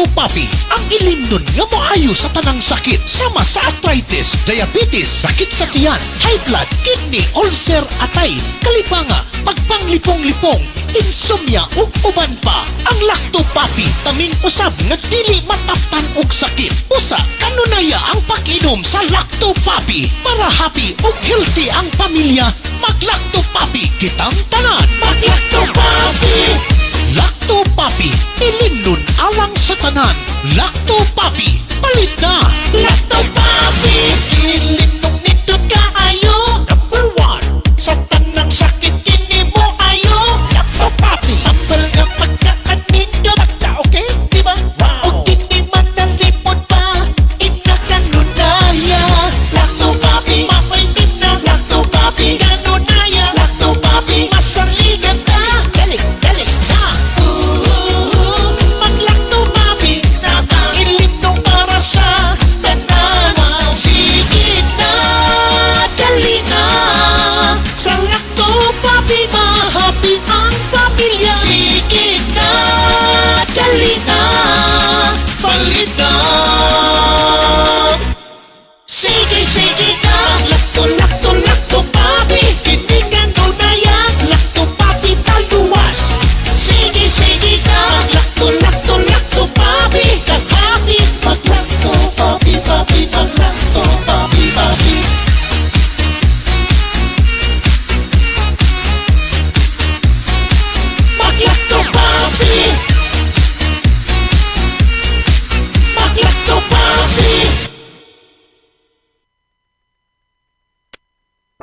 Lactopapi ang ilimnon nga maayo sa tanang sakit sama sa arthritis, diabetes, sakit sa tiyan, high blood, kidney, ulcer, atay, kalipanga, pagpanglipong-lipong, insomnia ug uban pa. Ang Lactopapi taming usab nga dili mataptan og sakit. Usa kanunaya ang pag-inom sa Lactopapi para happy ug healthy ang pamilya. Mag-Lactopapi kitang tanan. Mag-Lactopapi. Lactopapi, ilimnon alang sa tanan. Lactopapi, palit na. Lactopapi, ilimnon nito kaayo. Number 1, sa tanang sakit kini mo ayo. Lactopapi, tambal nga pagkaan ninyo. Basta okay, diba? Wow. O kini man nalipod pa, inakanunaya. Lactopapi, mapay na. Lactopapi, kanunaya. Lactopapi, masaligan ka. Dali na. Mag-Lactopapi na ilimnon para sa tanan. Sige na, dali na. Sa Lactopapi, mahappy ang pamilya. Sige na, dali na. Palit na. Sige na. Lactopapi. Hindi ka nunaya. Lactopapi taluwas. Sige na. Lactopapi. Kakapi. Mag-Lactopapi, papi. Mag-Lactopapi, papi. Mag-Lactopapi. Mag-Lactopapi.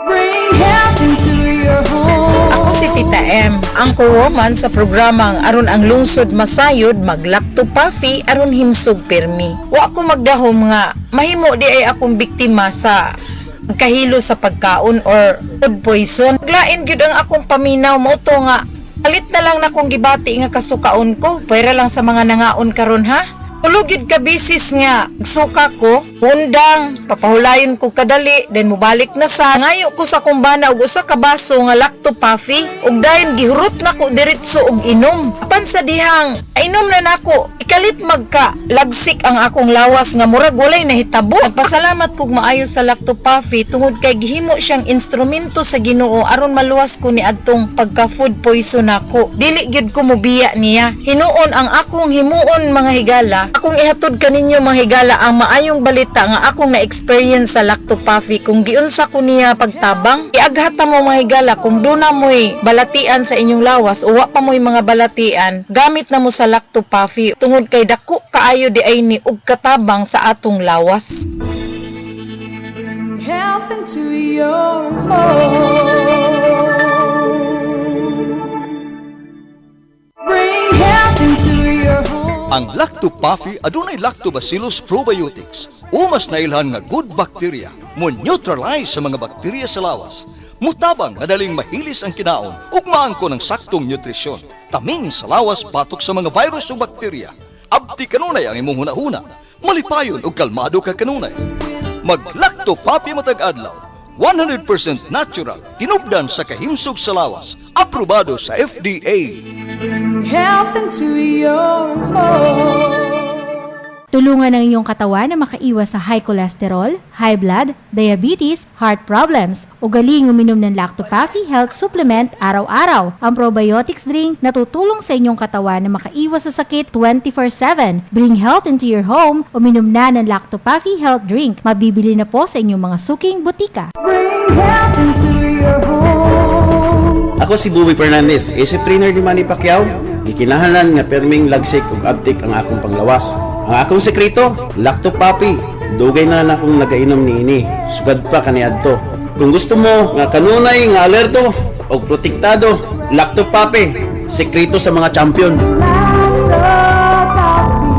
Bring health into your home. Ako si Tita M, ang woman sa programang aron ang lungsod masayod mag-Lactopapi aron himsog pirmi. Wa ko magdahom nga mahimo di ay akong biktima sa kahilo sa pagkaon or food poison. Glain gyud ang akong paminaw mo to nga palit na lang na kong gibati nga kasukaon ko pwera lang sa mga nangaon karon ha. Tulog yun ka bisis nga, suka ko, hundang, papahulayon ko kadali, then mubalik na sa, ngayo ko sa kumbana og usa ka baso nga Lactopapi, ug dayon gihurot na ko diretso og inom. Apan sa dihang, inom na nako, ikalit magka, lagsik ang akong lawas nga murag walay nahitabo. Nagpasalamat pug maayo sa Lactopapi tungod kay gihimo siyang instrumento sa Ginoo aron maluwas ko ni adtong pagka-food poison nako. Dili gyud ko mobiya niya. Hinuon ang akong himuon mga higala. Akong ihatod kaninyo mga higala ang maayong balita nga akong na-experience sa Lactopapi kung giunsa ko niya pagtabang. Iaghata mo mga higala kung duna mo'y balatian sa inyong lawas o wa pa mo'y mga balatian, gamit na mo sa Lactopapi tungod kay dako kaayo di ay ni og katabang sa atong lawas. Bring health into your home. Bring health into your home. Ang Lactopapi adunay Lactobacillus probiotics. Umas na ilhan nga good bacteria mo neutralize sa mga bakterya sa lawas. Mutabang madaling mahilis ang kinaon ug maangko ng saktong nutrisyon. Taming sa lawas batok sa mga virus o bakterya. Abti kanunay ang imong hunahuna. Malipayon ug kalmado ka kanunay. Mag-Lactopapi matag adlaw. 100% natural, tinubdan sa kahimsog sa lawas. Aprobado sa FDA. Bring health into your home. Tulungan ang iyong katawan na makaiwas sa high cholesterol, high blood, diabetes, heart problems. Ugaling uminom ng Lactopapi Health Supplement araw-araw. Ang probiotics drink na tutulong sa inyong katawan na makaiwas sa sakit 24/7. Bring health into your home. Uminom na ng Lactopapi Health Drink. Mabibili na po sa inyong mga suking butika. Bring health into your home. Ako si Bobby Fernandez, isip trainer ni Manny Pacquiao. Gikinahanglan nga perming lagsik ug abtik ang akong panglawas. Ang akong sekreto, Lactopapi. Dugay na akong nagainom niini. Sugad pa kaniadto. Kung gusto mo nga kanunay nga alerto o protektado, Lactopapi. Sekreto sa mga champion. Lactopapi.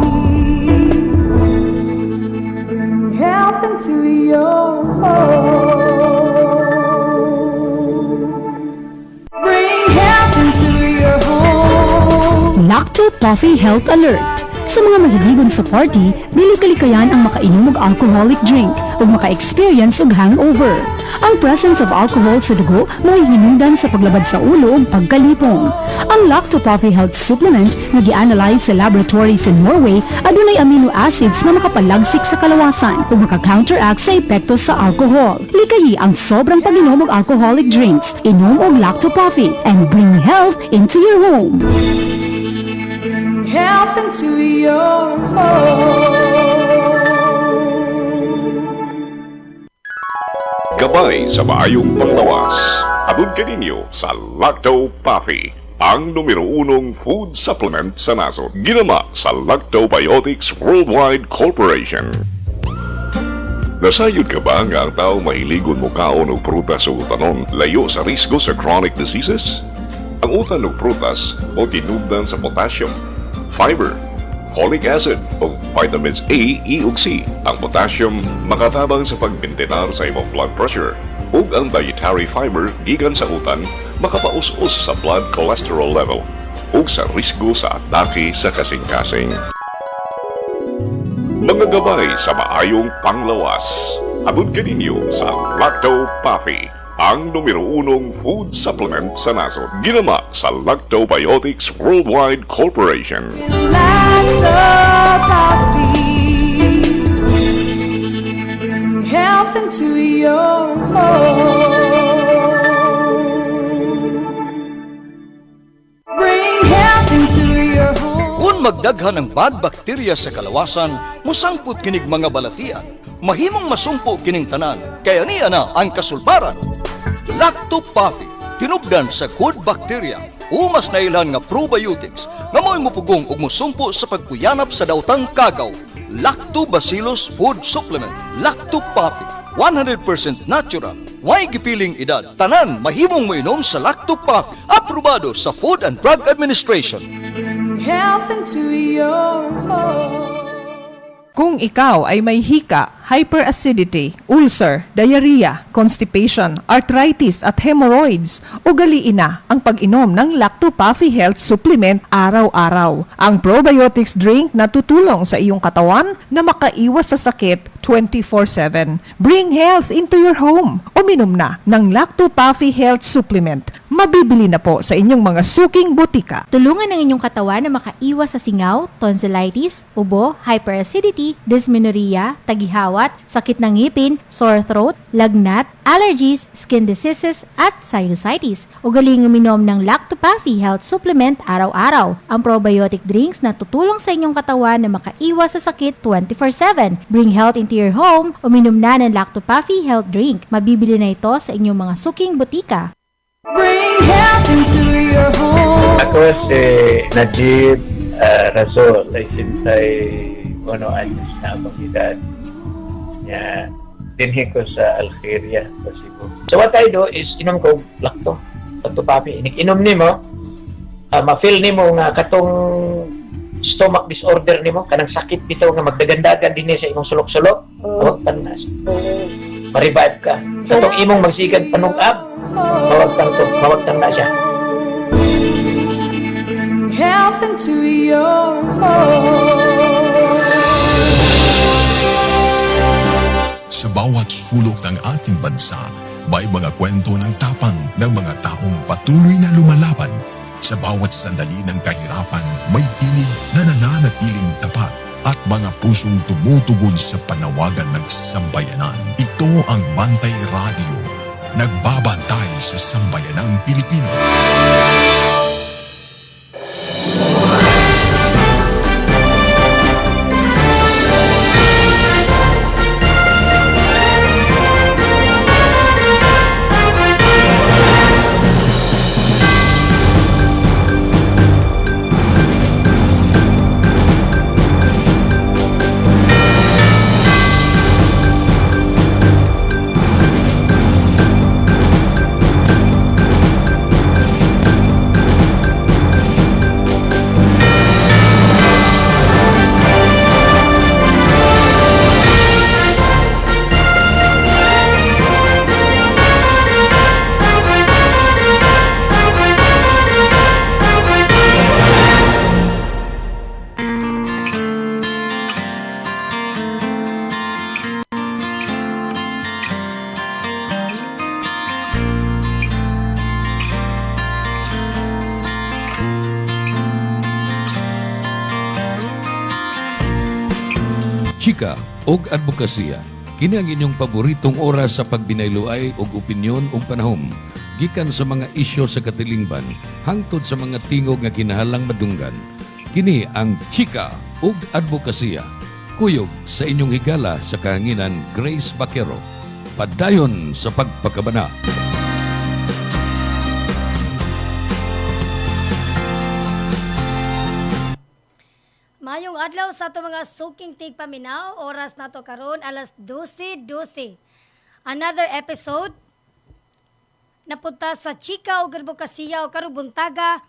Bring health into your home. Bring health into your home. Lactopapi Health Alert. Sa mga mahiligon sa party, dili kalikayan ang makainom og alcoholic drink ug maka-experience og hangover. Ang presence of alcohol sa dugo mo'y hinungdan sa paglabad sa ulo ug pagkalipong. Ang Lacto Coffee Health Supplement nga gi-analyze sa laboratory sa Norway adunay amino acids na makapalagsik sa kalawasan ug maka-counteract sa epekto sa alcohol. Likayi ang sobrang pag-inom og alcoholic drinks. Inom og Lacto Coffee and bring health into your home. Bring health into your home. Gabay sa maayong panglawas. Atun kaninyo sa Lacto Puffy, ang numero 1 food supplement sa nasod. Ginama sa Lactobiotics Worldwide Corporation. Nasayod ka ba nga ang tao mahiligon mo kaon o prutas o utanon layo sa risgo sa chronic diseases? Ang utan o prutas o tinubdan sa potassium, fiber, folic acid o vitamins A, E ug C. Ang potassium makatabang sa pagmintenar sa imong blood pressure ug ang dietary fiber gikan sa utan makapaus-us sa blood cholesterol level ug sa risgo sa atake sa kasing-kasing. Mga gabay sa maayong panglawas. Atun kaninyo sa Lacto Puffy, ang numero 1 food supplement sa nasod. Ginama sa Lactobiotics Worldwide Corporation. Lacto Coffee. Bring health into your home. Bring health into your home. Kung magdaghan ng bad bacteria sa kalawasan, musangput kinig mga balatian. Mahimong masumpo kining tanan, kaya niya na ang kasulbaran. Lacto Puffy, tinubdan sa good bacteria, umas na ilan nga probiotics, nga mo'y mupugong ug musumpo sa pagkuyanap sa daotang kagaw. Lactobacillus Food Supplement, Lacto Puffy, 100% natural, way gipiling edad. Tanan, mahimong moinom sa Lacto Puffy, aprobado sa Food and Drug Administration. Bring health into your home. Kung ikaw ay may hika, hyperacidity, ulcer, diarrhea, constipation, arthritis at hemorrhoids, ugaliin na ang pag-inom ng Lacto Puffy Health Supplement araw-araw. Ang probiotics drink na tutulong sa iyong katawan na makaiwas sa sakit 24/7. Bring health into your home. Uminom na ng Lacto Puffy Health Supplement. Mabibili na po sa inyong mga suking butika. Tulungan ang inyong katawan na makaiwas sa singaw, tonsillitis, ubo, hyperacidity, dysmenorrhea, tagihawat, sakit ng ngipin, sore throat, lagnat, allergies, skin diseases, at sinusitis. Ugaling uminom ng Lacto Puffy Health Supplement araw-araw. Ang probiotic drinks na tutulong sa inyong katawan na makaiwas sa sakit 24/7. Bring health into your home. Uminom na ng Lacto Puffy Health Drink. Mabibili na ito sa inyong mga suking butika. Bring health into your home. Ako si Najib Razol, ay sintay 1 anyos na akong edad. Dinhi ko sa Algeria, sa Cebu. So what I do is, inom ko Lacto Puffy. Inom nimo, ma-feel nimo nga katong stomach disorder nimo, kanang sakit bitaw nga magdagandagan dinhi sa imong sulok-sulok, awag tanas. Maribat ka. Katong imong magsigad panungab, mawagtang na siya. Bring health into your home. Sa bawat sulok ng ating bansa, may mga kwento ng tapang ng mga taong patuloy na lumalaban. Sa bawat sandali ng kahirapan, may tinig na nananatiling tapat at mga pusong tumutugon sa panawagan ng sambayanan. Ito ang Bantay Radio, nagbabantay sa sambayanang Pilipino. chika ug advokasya. Kini ang inyong paboritong oras sa pagbinayloay og opinyon ug panahom gikan sa mga isyu sa katilingban hangtod sa mga tingog nga kinahanglang madunggan. Kini ang chika ug advokasya. Kuyog sa inyong higala sa kahanginan Grace Baquero. Padayon sa pagpakabana. Mayong adlaw sa ato mga suking tigpaminaw, oras nato karon alas 12:12. Another episode napunta sa Chika o Advokasya o karong buntaga.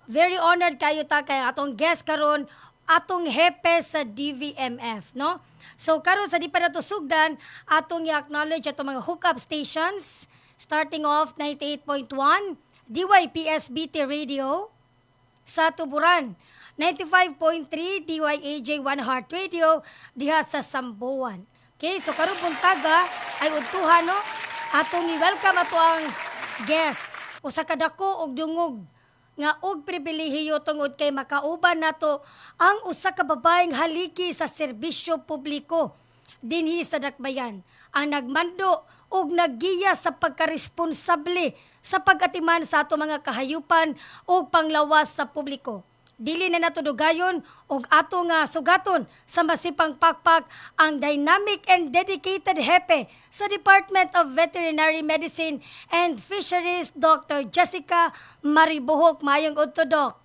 Very honored kayo ta kay atong guest karon, atong hepe sa DVMF, no? So karon sa di pa nato sugdan, atong i-acknowledge atong mga hookup stations starting off 98.1 DYPS-BT Radio sa Tuburan. 95.3 DYAJ One Heart Radio diha sa Sambuan. Okay, so karong buntaga ay udtuhan no atong i-welcome ato ang guest usa ka dako og dungog nga og pribilehiyo tungod kay makauban nato ang usa ka babaeng haliki sa serbisyo publiko dinhi sa Dakbayan, ang nagmando og naggiya sa pagkaresponsable sa pag-atiman sa ato mga kahayupan og panglawas sa publiko. Dili na natudugayon og ato nga sugaton sa masipang pakpak ang dynamic and dedicated hepe sa Department of Veterinary Medicine and Fisheries, Dr. Jessica Maribuhok. Mayong udto, Doc.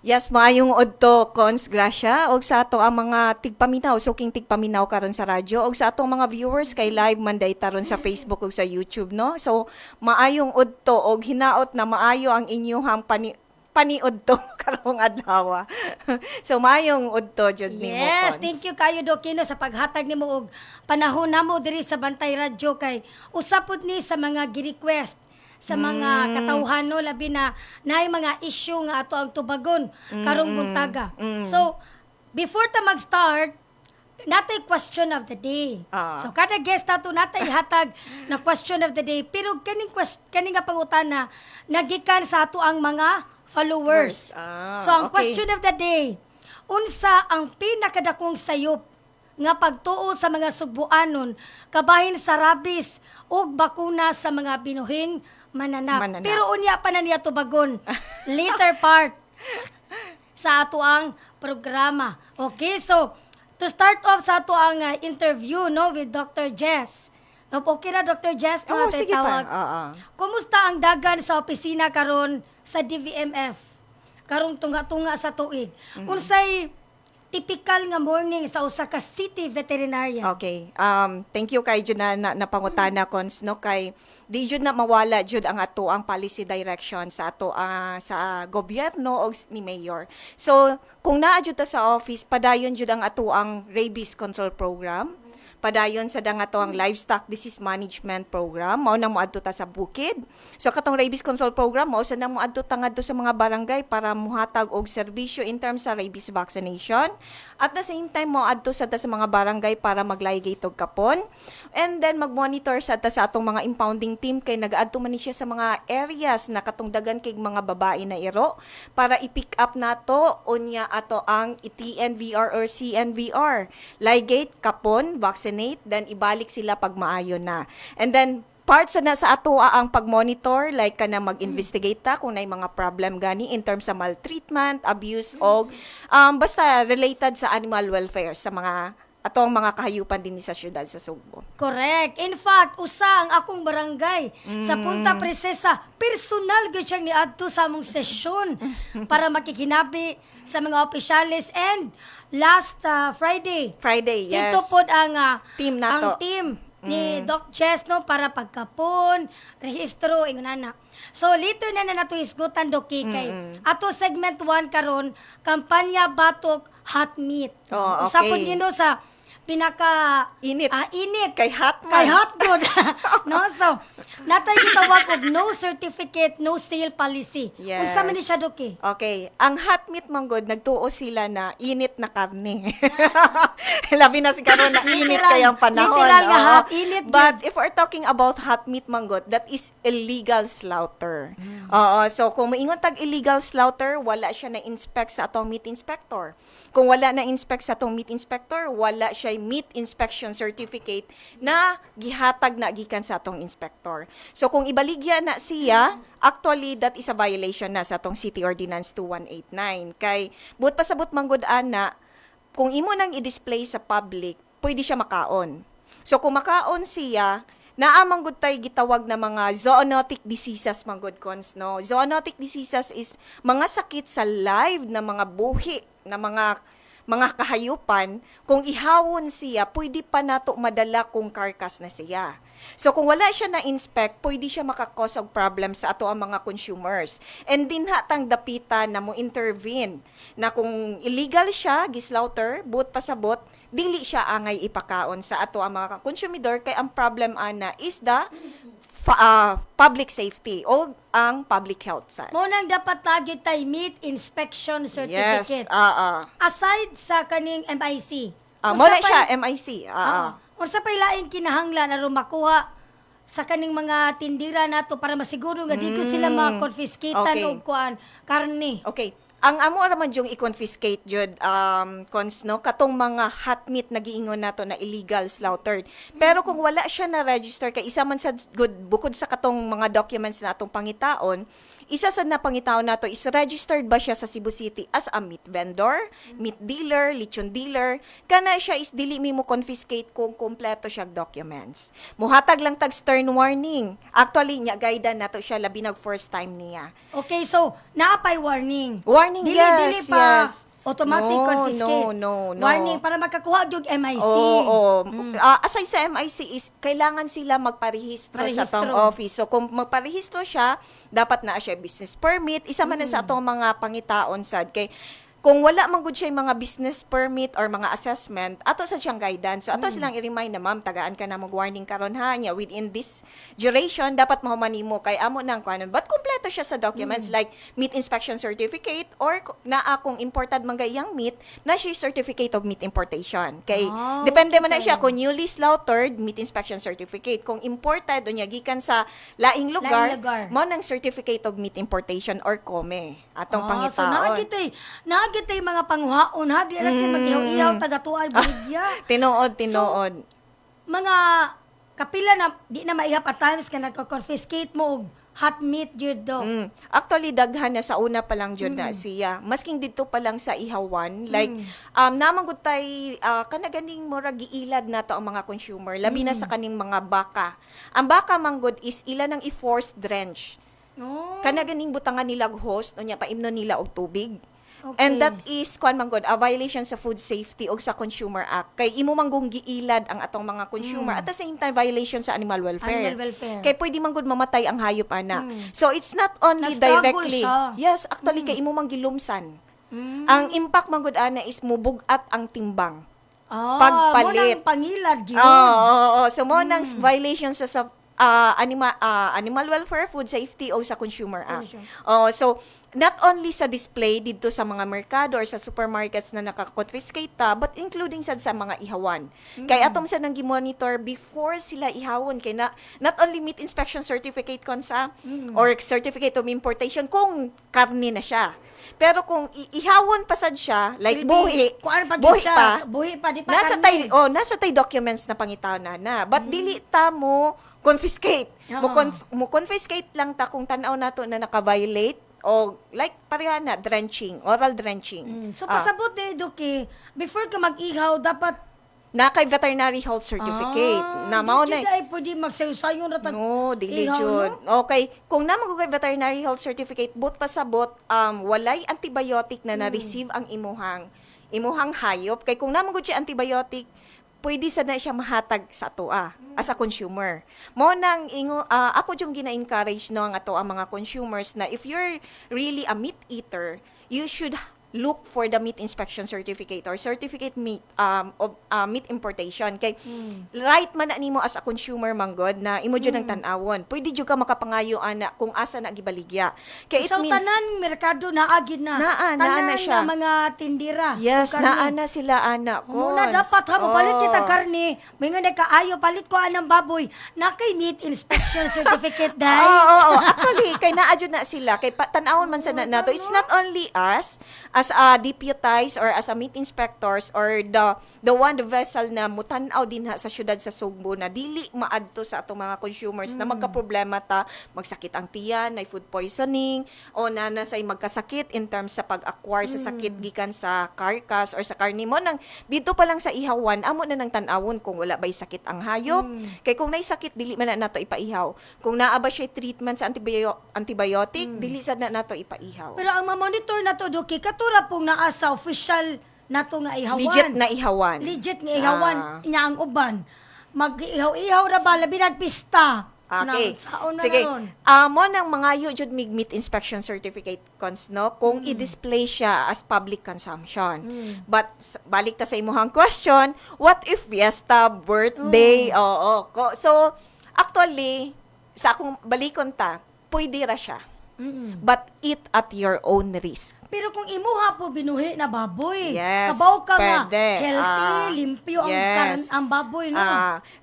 Yes, maayong odto, Cons Gracia, og sa ato ang mga tigpaminaw, suking tigpaminaw karon sa radyo, og sa atong mga viewers kay live manday taron sa Facebook ug sa YouTube, no? So, maayong odto og hinaot na maayo ang inyong paniudto karong adlaw. So, maayong odto jud nimo, Yes, Cons. thank you kayo, Dokino, sa paghatag nimo og panahon namo diri sa Bantay Radyo kay usapod ni sa mga gi-request sa mga katawhan no labi na naay mga issue nga ato ang tubagon karong buntaga. So before ta mag-start natay question of the day. So kada guest nato natay hatag na question of the day pero kaning nga pangutana nagikan sa ato ang mga followers. So ang question of the day, unsa ang pinakadakong sayop nga pagtuo sa mga Sugbuanon kabahin sa rabies ug bakuna sa mga binuhing mananap. Pero unya pa na niya tubagon. Later part sa ato ang programa. Okay, so to start off sa ato ang interview no with Dr. Jess. Okay na Dr. Jess na sige tawag. pa. Kumusta ang dagan sa opisina karon sa DVMF? Karong tunga-tunga sa tuig. Unsay typical nga morning sa usa ka city veterinarian? Okay. Thank you kay jud na napangutana, Cons, no, kay di jud na mawala jud ang ato ang policy direction sa ato sa gobyerno og ni mayor. So kung naa jud ta sa office, padayon jud ang ato ang rabies control program. Padayon sa dangato ang livestock disease management program, mao nang moadto ta sa bukid. So katong rabies control program mao sa nang moadto ta ngadto sa mga barangay para muhatag og serbisyo in terms sa rabies vaccination. At the same time moadto sa ta sa mga barangay para maglaygate og kapon. And then magmonitor sa ta sa atong mga impounding team kay nagaadto man ni siya sa mga areas na katong dagan kay mga babae na iro para i-pick up nato unya ato ang TNVR or CNVR. Laygate, kapon, vaccinate, then ibalik sila pag maayo na. And then part sa ato ang pag-monitor, like ka na mag-investigate ta kung may mga problem gani in terms sa maltreatment, abuse, og basta related sa animal welfare sa mga atong mga kahayupan din sa syudad sa Sugbo. Correct. In fact, usa ang akong barangay sa Punta Princesa, personal gyud siyang niadto sa among sesyon para makikinabi sa mga opisyalis. And last Friday, yes. Ito pod ang team nato. Ang team ni Doc Chess no para pagkapon, rehistro ingonana. So later na nato isgutan do kay ato segment 1 karon kampanya batok hot meat. Okay. Usapon din sa pinaka Init. init Kay hot man. kay hot good. No, so natay gitawag og no certificate, no sale policy. Yes. Unsa man ni siya Doki? Okay. Ang hot meat manggod, nagtuo sila na init na karne. Labi na si karon na init Literal- kayang panahon. literal nga oo. hot, init But if we're talking about hot meat manggod, that is illegal slaughter. Oo. So kung moingon tag illegal slaughter, wala siya na inspect sa atong meat inspector. Kung wala na inspect sa atong meat inspector, wala siya meat inspection certificate na gihatag na gikan sa atong inspector. So kung ibaligya na siya, actually that is a violation na sa atong City Ordinance 2189. Kay buot pasabot manggod ana, kung imo nang i-display sa public, pwede siya makaon. So kung makaon siya, naamang gud tay gitawag na mga zoonotic diseases manggod cons, no. Zoonotic diseases is mga sakit sa live na mga buhi na mga kahayupan. Kung ihawon siya, pwede pa nato madala kung carcass na siya. So kung wala siya na-inspect, pwede siya makakause og problem sa ato ang mga consumers. And din hatang dapita na mo intervene na kung illegal siya, gislaughter, buot pasabot, dili siya angay ipakaon sa ato ang mga consumidor kay ang problem ana is the public safety o ang public health side. Mo nang dapat tagyo tay meat inspection certificate. Yes, Aside sa kaning MIC. mo na siya, MIC. Unsa pay lain kinahanglan aron makuha sa kaning mga tindira nato para masiguro nga di ko sila ma-confiscatean Okay. og kuan karne. Okay. Ang amo raman yung i-confiscate jud cons, no, katong mga hot meat na giingon nato na illegal slaughtered. Pero kung wala siya na register kay isa man sa good bukod sa katong mga documents natong pangitaon, isa sa napangitaon nato is registered ba siya sa Cebu City as a meat vendor, meat dealer, lechon dealer. Kana siya is dili mi mo confiscate kung kompleto siya documents. Muhatag lang tag stern warning. Actually nya guidean nato siya labi nag first time niya. Okay, so naapay warning. Warning, Dili yes, pa yes. automatic confiscate. No. Warning para makakuha jud MIC. Oo. Aside sa MIC is, kailangan sila magparehistro sa atong office. So, kung magparehistro siya, dapat na siya business permit. Isa man na sa atong mga pangitaon sad. Kay, kung wala man gud siya mga business permit or mga assessment, ato sa siyang guidance. So, ato silang i-remind na, ma'am, tagaan ka na mag-warning karon ha niya. Within this duration, dapat mahuman mo kay amo nang kuanon. But kompleto siya sa documents like meat inspection certificate or naa kung imported man gayang meat, na siya certificate of meat importation. Kay, depende man na siya kung newly slaughtered, meat inspection certificate. Kung imported, o niya, gikan sa laing lugar, mo ng certificate of meat importation or COME. Atong pangitaon. So, naagitay mga panghuhaon ha, di natin mag-ihaw-ihaw, tagatuan, baligya. Tinuod. So, mga kapila na, di na maihap at times ka nagko-confiscate mo og hot meat jud do. Actually, daghan na sa una pa lang jud na siya. Masking dito pa lang sa ihawan. Like, namangod tay, kanaganing mura giilad na to ang mga consumer. Labi na sa kaning mga baka. Ang baka manggod is ilan ang i-forced drench. Kanaganing butangan nilag host, o niya, paimno nila og tubig. Okay. And that is kuan man gud a violation sa food safety o sa Consumer Act. Kay imo manggong giilad ang atong mga consumer at the same time violation sa animal welfare. Animal welfare. Kay pwede man gud mamatay ang hayop ana. So it's not only Nag-struggle directly. siya. Yes, actually kay imo mang gilumsan. Ang impact man gud ana is mubugat ang timbang. Pagpalit. Mo nang pangilad gyud. Oo. So mo nang violation sa animal welfare, food safety o sa Consumer Act. So not only sa display dito sa mga merkado or sa supermarkets na naka-confiscate ta, but including sa mga ihawan. Kay atom sa nang gi-monitor before sila ihawon kay not only meat inspection certificate konsa or certificate of importation kung karne na siya. Pero kung ihawon pa sad siya, like buhi pa, di pa nasa tay documents na pangitaw na. But dili ta mo confiscate. Mo confiscate lang ta kung tan-aw nato na naka-violate o like pareha na drenching, oral drenching. So pasabot Doki, before ka mag-ihaw dapat na kay veterinary health certificate na mao na ay pwede magsayo-sayo ra tag dili jud. Okay, kung na magugay veterinary health certificate but pasabot walay antibiotic na na-receive ang imuhang hayop kay kung na magugay siya antibiotic pwede sa na siya mahatag sa atoa as a consumer. Mo nang ako yung gina-encourage no ang ato ang mga consumers na if you're really a meat eater, you should look for the meat inspection certificate or certificate meat of meat importation kay right man na nimo as a consumer manggod na imo jud ang tan-awon pwede jud ka makapangayo ana kung asa na gibaligya kay it So, means tanan merkado na agid na. naa Tanan siya nga mga tindira. yes o karne. naa na sila ana Muna Cons. dapat ha, palit kita Oo. karne. May nga kaayo, palit ko anang baboy. Na kay meat inspection certificate, day. Oo. Actually, kay naadyo na sila. Kay tanawon man sa nato. It's not only us, as a deputized or as a meat inspectors or the vessel na mutanaw din ha sa syudad sa Sugbo na dili maadto sa atong mga consumers na magka-problema ta, magsakit ang tiyan, na food poisoning, o say magkasakit in terms sa pag-acquire sa sakit gikan sa carcass or sa karne mo. Nang, dito pa lang sa ihawan, amo na nang tanawon kung wala ba'y sakit ang hayop. Kay kung nay sakit, dili man na nato ipaihaw. Kung naa ba siya treatment sa antibiotic, dili sad na nato ipaihaw. Pero ang mamonitor na to, Duki, katura pong naa sa official na to nga ihawan. Legit na ihawan. Legit nga ihawan niya ang uban. Mag-ihaw-ihaw na ba, labi nagpista. Okay. Saon na Sige. naron. Mo nang mangayo jud mig meat inspection certificate cons no kung i-display siya as public consumption. But balik ta sa imong question, what if fiesta, birthday? Oo. So actually sa akong balikon ta, pwede ra siya. But eat at your own risk. Pero kung imuha po binuhi na baboy, Yes, kabaw ka nga, pwede. healthy, limpyo ang baboy, no?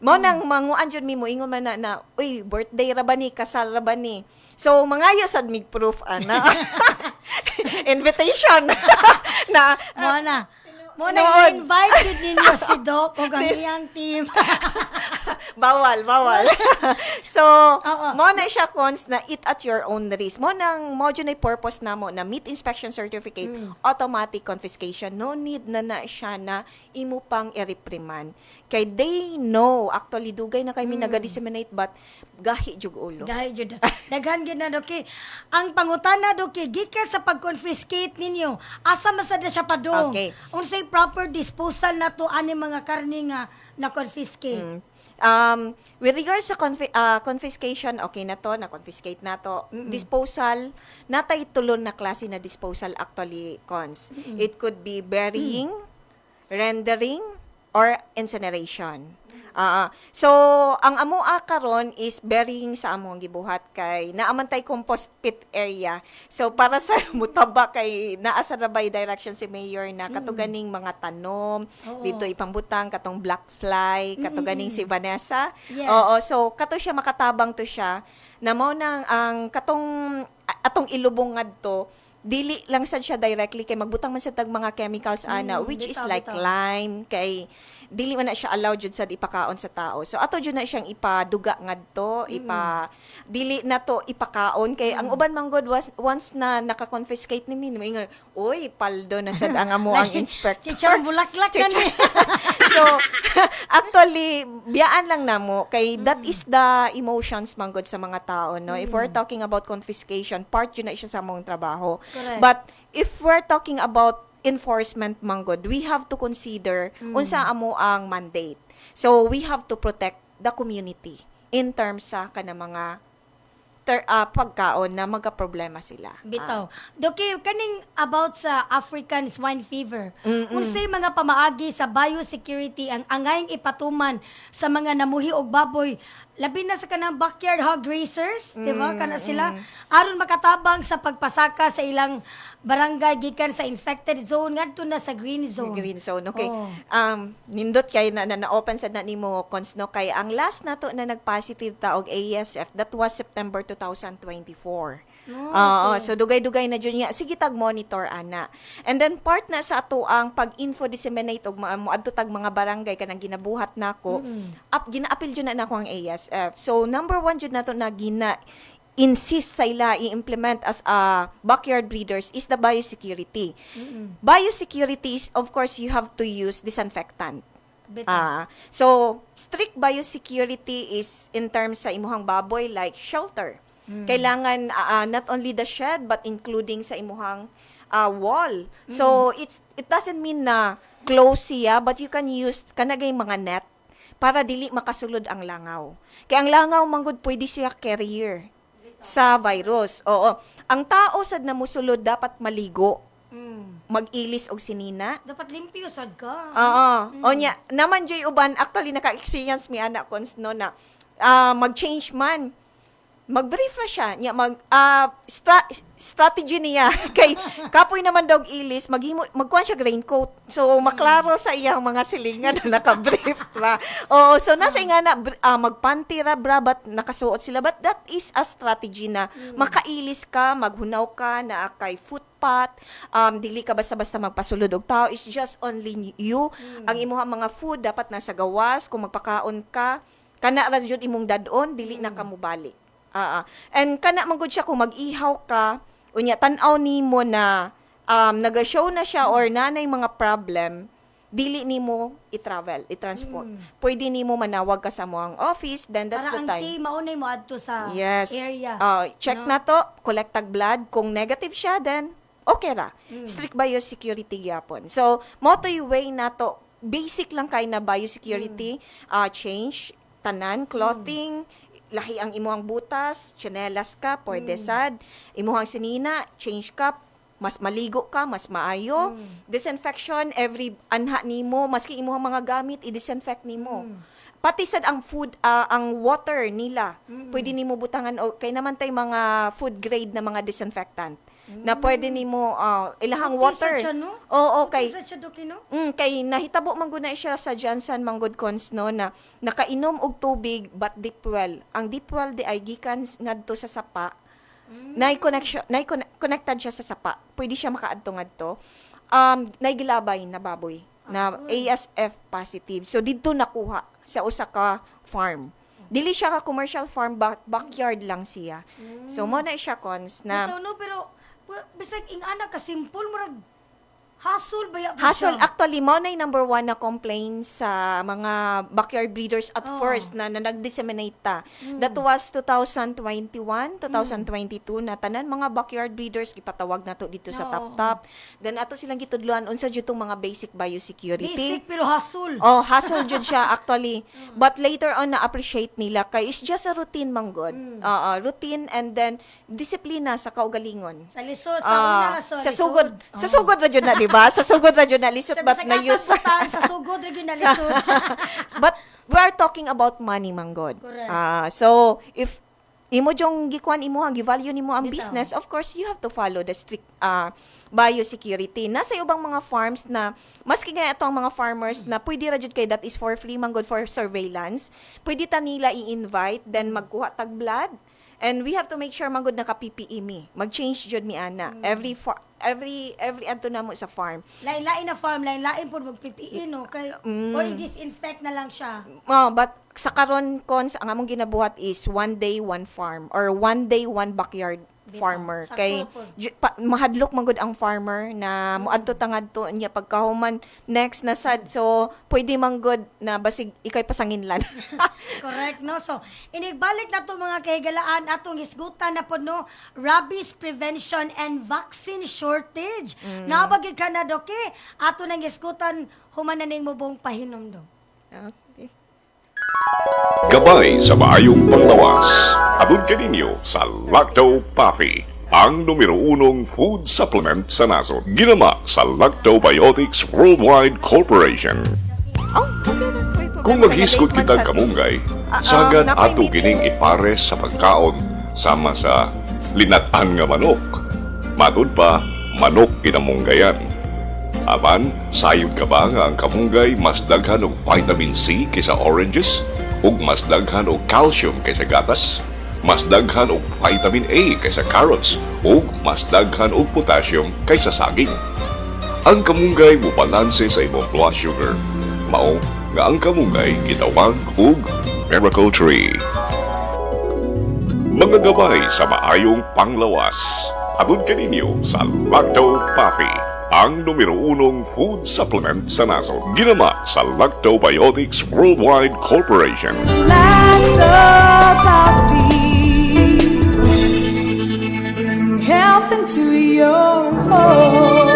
Mo nang manguan jud mi mo ingon man na uy, birthday ra ba ni, kasal ra ba ni. So mangayo sad mig proof ana. Invitation na Mo na invite yun ninyo si Doc o ang iyang team. bawal. So, mo na siya cons na eat at your own risk. Mo nang mo dyan ay purpose na mo na meat inspection certificate, automatic confiscation. No need na siya na imo pang i-reprimand. Kay they know, actually, dugay na kami naga-disseminate but gahi jug ulo. Gahi jud. Daghan gyud na Doki. Ang pangutana Doki, gikan sa pag-confiscate ninyo, asa masad na siya padong? Okay. Unsay proper disposal na to ani mga karne nga na-confiscate? With regards sa confiscation, okay na to, na-confiscate na to. Disposal, natay tulon na klase na disposal actually, cons. It could be burying, rendering, or incineration. So, ang amoa karon is burying sa among gibuhat kay naamantay compost pit area. So, para sa mutaba kay naa sa rabay direction si Mayor na katuganing mga tanom, dito ipangbutang katong black fly, katuganing si Vanessa. Yes. Oo, so kato siya makatabang to siya na mao nang ang katong atong ilubong ngadto dili lang sad siya directly kay magbutang man sa tag mga chemicals ana which is like lime kay dili man na siya allowed jud sad ipakaon sa tao. So ato jud na siyang ipaduga ngadto, dili na to ipakaon kay ang uban manggod once na naka-confiscate ni mingo, oy paldo na sad ang amo ang inspector. Chichar bulaklak na ni. So actually biyaan lang namo kay that is the emotions manggod sa mga tao no. If we're talking about confiscation, part yun na siya sa among trabaho. Correct. But if we're talking about enforcement manggod, we have to consider unsa amo ang mandate. So we have to protect the community in terms sa kanang mga pagkaon na magka-problema sila. Bitaw. Doki, kaning about sa African swine fever, unsay mga pamaagi sa biosecurity ang angayng ipatuman sa mga namuhi og baboy, labi na sa kanang backyard hog raisers, di ba? Kana sila aron makatabang sa pagpasaka sa ilang barangay gikan sa infected zone ngadto na sa green zone. Green zone, okay. Nindot kay na-open sad na nimo cons no kay ang last nato na nag-positive ta og ASF that was September 2024. So dugay-dugay na jud niya sige tag monitor ana. And then part na sa ato ang pag-info disseminate og moadto tag mga barangay kanang ginabuhat nako. Gina-appeal jud na nako ang ASF. So number 1 jud nato na insist sa ila i-implement as backyard breeders is the biosecurity. Biosecurity is, of course, you have to use disinfectant. So, strict biosecurity is in terms sa imuhang baboy like shelter. Kailangan not only the shed but including sa imuhang wall. So, it doesn't mean na close siya but you can use kanagay mga net para dili makasulod ang langaw. Kaya ang langaw manggod pwede siya carrier sa virus. Oo. Ang tao sad na musulod dapat maligo mag-ilis og sinina. Dapat limpyo sad ka. Oo. Onya, naman joy uban actually naka-experience mi anak kons no na mag-change man. Mag-brief na siya. Nya strategy niya kay kapoy naman daw og ilis magkuan siya raincoat. So maklaro sa iyang mga silingan na naka-brief ra. Oo, so nasa nga na magpanty ra bra but nakasuot sila, but that is a strategy na makailis ka, maghunaw ka na kay footpath, dili ka basta-basta magpasulod og tao, is just only you. Ang imuha mga food dapat nasa gawas, kung magpakaon ka kana ra jud imong dadon, dili na ka mobalik. And kana man gud siya kung mag-ihaw ka, unya tan-aw nimo na naga-show na siya or nanay mga problem, dili nimo i-travel, i-transport. Pwede nimo manawag ka sa moang office, then that's Para the ang time. team maunay mo adto sa Yes. area. Check na to, collect tag blood. Kung negative siya, then okay ra. Strict biosecurity gyapon. So, mo to yung way na to, basic lang kay na biosecurity, change, tanan, clothing, lahi ang imuhang butas, tsinelas ka, pwede sad, imuhang sinina, change ka, mas maligo ka, mas maayo. Disinfection, every anha nimo, maski imuhang mga gamit, i-disinfect nimo. Pati sad ang food, ang water nila, pwede nimo butangan, kay naman tay mga food grade na mga disinfectant, na pwede nimo ilahang water. Oo, kay kay nahitabo man gud na siya sa Johnson Manggod Cons no na nakainom og tubig but deep well. Ang deep well di ay gikan ngadto sa sapa. Nay connection, connected siya sa sapa. Pwede siya makaadto ngadto. Nay gilabay na baboy na ASF positive. So didto nakuha sa usa ka farm. Dili siya ka commercial farm, backyard lang siya. So mo na siya Cons na Ito no, pero bisag ing anak ka simple murag hassle ba hassle. Actually, mo na yung number 1 na complaint sa mga backyard breeders at first na nag-disseminate ta. That was 2021, 2022 na tanan mga backyard breeders ipatawag na to dito sa Tap-Tap. Then ato silang gitudluan unsa jud tong mga basic biosecurity. Basic pero hassle. Oh, hassle jud siya actually. But later on na-appreciate nila kay it's just a routine man god. Routine and then disiplina sa kaugalingon. Sa lisod, sa una sa sugod. Sa sugod ra jud na, di ba? Sa sugod ra jud na lisod but na use. Sa sugod ra gyud na lisod. But we are talking about money man god. So if imo jong gikuan imo ang gi-value nimo ang business, of course you have to follow the strict biosecurity. Nasa ubang mga farms na maski nga ito ang mga farmers na pwede ra jud kay that is for free man god for surveillance. Pwede ta nila i-invite then magkuha tag blood. And we have to make sure magud naka PPE mi. Mag-change jud mi ana. Every adto na mo sa farm. Lain-lain na farm, lain-lain pud mag-PPE no kay or i-disinfect na lang siya. But sa karon Cons ang among ginabuhat is 1 day 1 farm or 1 day 1 backyard farmer. Kay mahadlok magud ang farmer na moadto tangadto niya pagkahuman next na sad. So pwede manggod na basig ikay pasanginlan. Correct no. So inigbalik na to mga kahigalaan atong hisgutan na pod no, rabies prevention and vaccine shortage. Nabagid ka na doke ato nang hisgutan human na ning mubong pahinom do. Okay. Gabay sa maayong panglawas. Atun kaninyo sa Lacto Papi, ang numero 1 food supplement sa nasod. Ginama sa Lactobiotics Worldwide Corporation. Kung maghiskot kitang kamunggay, sagad ato kining ipares sa pagkaon sama sa linatan nga manok. Matud pa, manok kinamunggayan. Aman, sayod ka ba nga ang kamunggay mas daghan og vitamin C kaysa oranges? Ug mas daghan og calcium kaysa gatas? Mas daghan og vitamin A kaysa carrots? Ug mas daghan og potassium kaysa saging? Ang kamunggay mubalanse sa imong blood sugar. Mao nga ang kamunggay gitawag og miracle tree. Mga gabay sa maayong panglawas. Atun kaninyo sa Lacto Papi, ang numero 1 food supplement sa nasod. Ginama sa Lactobiotics Worldwide Corporation. Bring health into your home.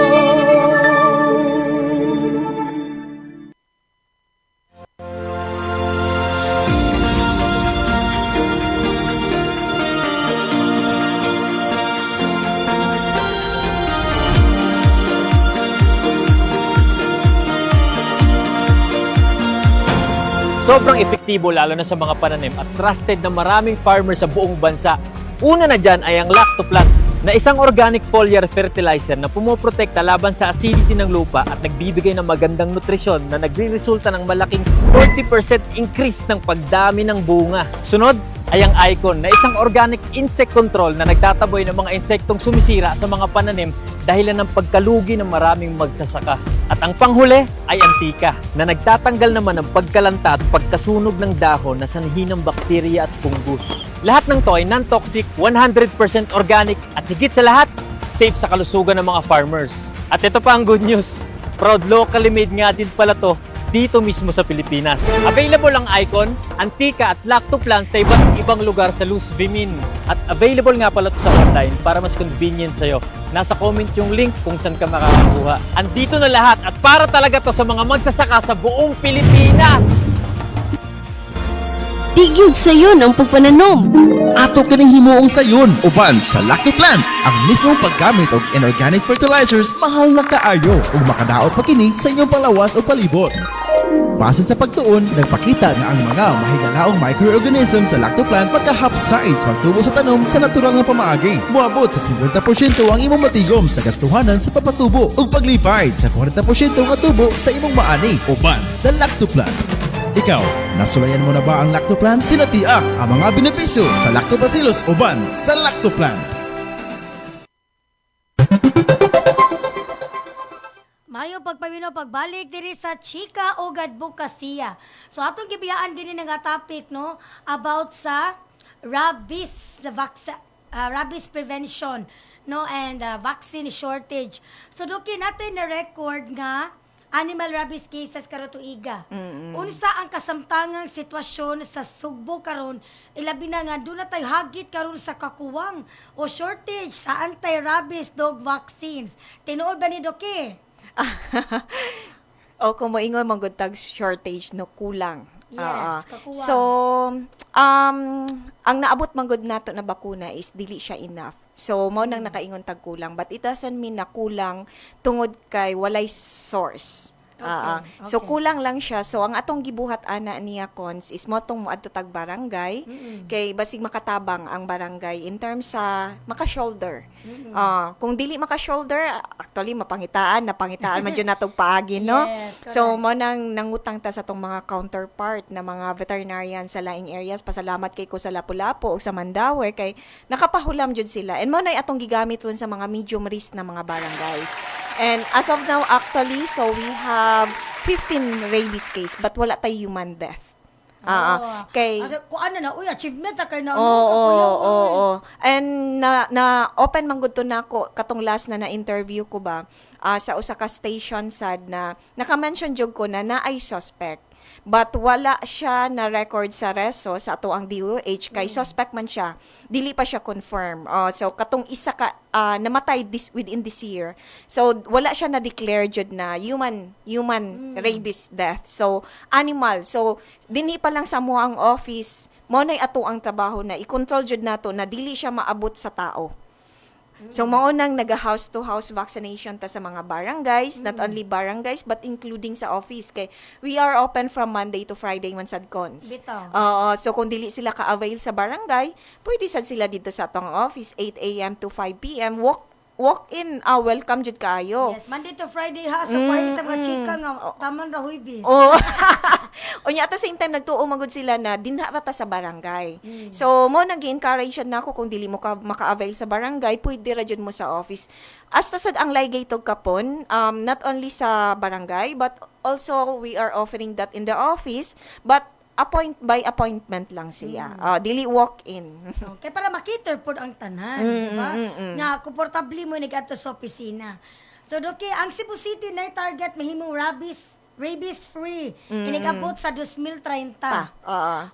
Sobrang epektibo lalo na sa mga pananim at trusted na maraming farmers sa buong bansa. Una na dyan ay ang Lactoplant na isang organic foliar fertilizer na pumoprotekta laban sa acidity ng lupa at nagbibigay ng magandang nutrisyon na nagre-resulta ng malaking 40% increase ng pagdami ng bunga. Sunod ay ang Icon na isang organic insect control na nagtataboy ng mga insektong sumisira sa mga pananim dahilan ng pagkalugi ng maraming magsasaka. At ang panghuli ay Antika na nagtatanggal naman ng pagkalanta at pagkasunog ng dahon na sanhi ng bakterya at fungus. Lahat ng to ay non-toxic, 100% organic at higit sa lahat, safe sa kalusugan ng mga farmers. At ito pa ang good news, proud locally made nga din pala to dito mismo sa Pilipinas. Available ang Icon, Antika at Lactoplant sa iba't ibang lugar sa Luz Vimin. At available nga pala to sa online para mas convenient sa'yo. Nasa comment yung link kung saan ka makakakuha. Andito na lahat at para talaga to sa mga magsasaka sa buong Pilipinas. Tigid sayon ang pagpananom. Ato kining himuong sayon uban sa Lactoplant. Ang mismong paggamit og inorganic fertilizers mahal na kaayo ug makadaot pa kini sa inyong palawas o palibot. Base sa pagtuon, nagpakita nga ang mga mahiganaong microorganism sa Lactoplant magka-half-size pagtubo sa tanom sa natural nga pamaagi. Muabot sa 50% ang imong matigom sa gastuhanan sa papatubo ug paglipay sa 40% nga tubo sa imong maani uban sa Lactoplant. Ikaw, nasulayan mo na ba ang Lactoplant? Sinatiak ang mga benepisyo sa Lactobacillus uban sa Lactoplant. Mayo pagpamino pagbalik diri sa Chika o Advocacia. So atong gibiyaan din nga topic no about sa rabies rabies prevention no and vaccine shortage. So doki natin na record nga animal rabies cases karon tuiga. Unsa ang kasamtangang sitwasyon sa Sugbo karon ilabi na nga doon na tay hagit karon sa kakuwang o shortage sa anti-rabies dog vaccines. Tinuod ba ni Doki? O kung moingon man gud tag shortage no kulang. Yes, kakuwang. So ang naabot man gud nato na bakuna is dili siya enough. So mao nang nakaingon tag kulang but it doesn't mean na kulang tungod kay walay source. So kulang lang siya. So ang atong gibuhat ana niya cons is mo tong moadto tag barangay kay basig makatabang ang barangay in terms sa maka-shoulder. Kung dili maka-shoulder actually napangitaan man jud natog paagi no. Yes, so mo nang nangutang ta sa tong mga counterpart na mga veterinarian sa laing areas. Pasalamat kay ko sa Lapu-Lapu o sa Mandaue kay nakapahulam jud sila. And mo nay atong gigamit dun sa mga medium risk na mga barangays. And as of now, actually, so we have 15 rabies case, but wala tayo human death. Kay kung ano na, achievement kay na. Oo. And na open man gud to nako katong last na interview ko ba sa usa ka station sad na naka-mention jud ko na ay suspect. But wala siya na record sa reso sa ato ang DOH kay suspect man siya. Dili pa siya confirm. So katong isa ka namatay within this year. So wala siya na declare jud na human rabies death. So animal. So dinhi pa lang sa mo ang office mo nay ato ang trabaho na i-control jud nato na dili siya maabot sa tao. So mao nang naga-house to house vaccination ta sa mga barangays, not only barangays but including sa office kay we are open from Monday to Friday man sad cons. So kung dili sila ka-avail sa barangay, pwede sad sila dito sa atong office 8 AM to 5 PM walk in. Welcome jud kaayo. Yes, Monday to Friday ha. So sa mga chika nga taman ra huybis. Unya at the same time nagtuo magud sila na dinha ra ta sa barangay. So mo nag-encourage nako kung dili mo ka maka-avail sa barangay, pwede ra jud mo sa office. Hasta sad ang laygay tog kapon, not only sa barangay but also we are offering that in the office but by appointment lang siya. Dili walk-in. Okay, para makita po ang tanan, di ba? Na komportable mo nigadto sa opisina. So, Doki, ang Cebu City na target mahimong rabies free. Inigabot sa 2030.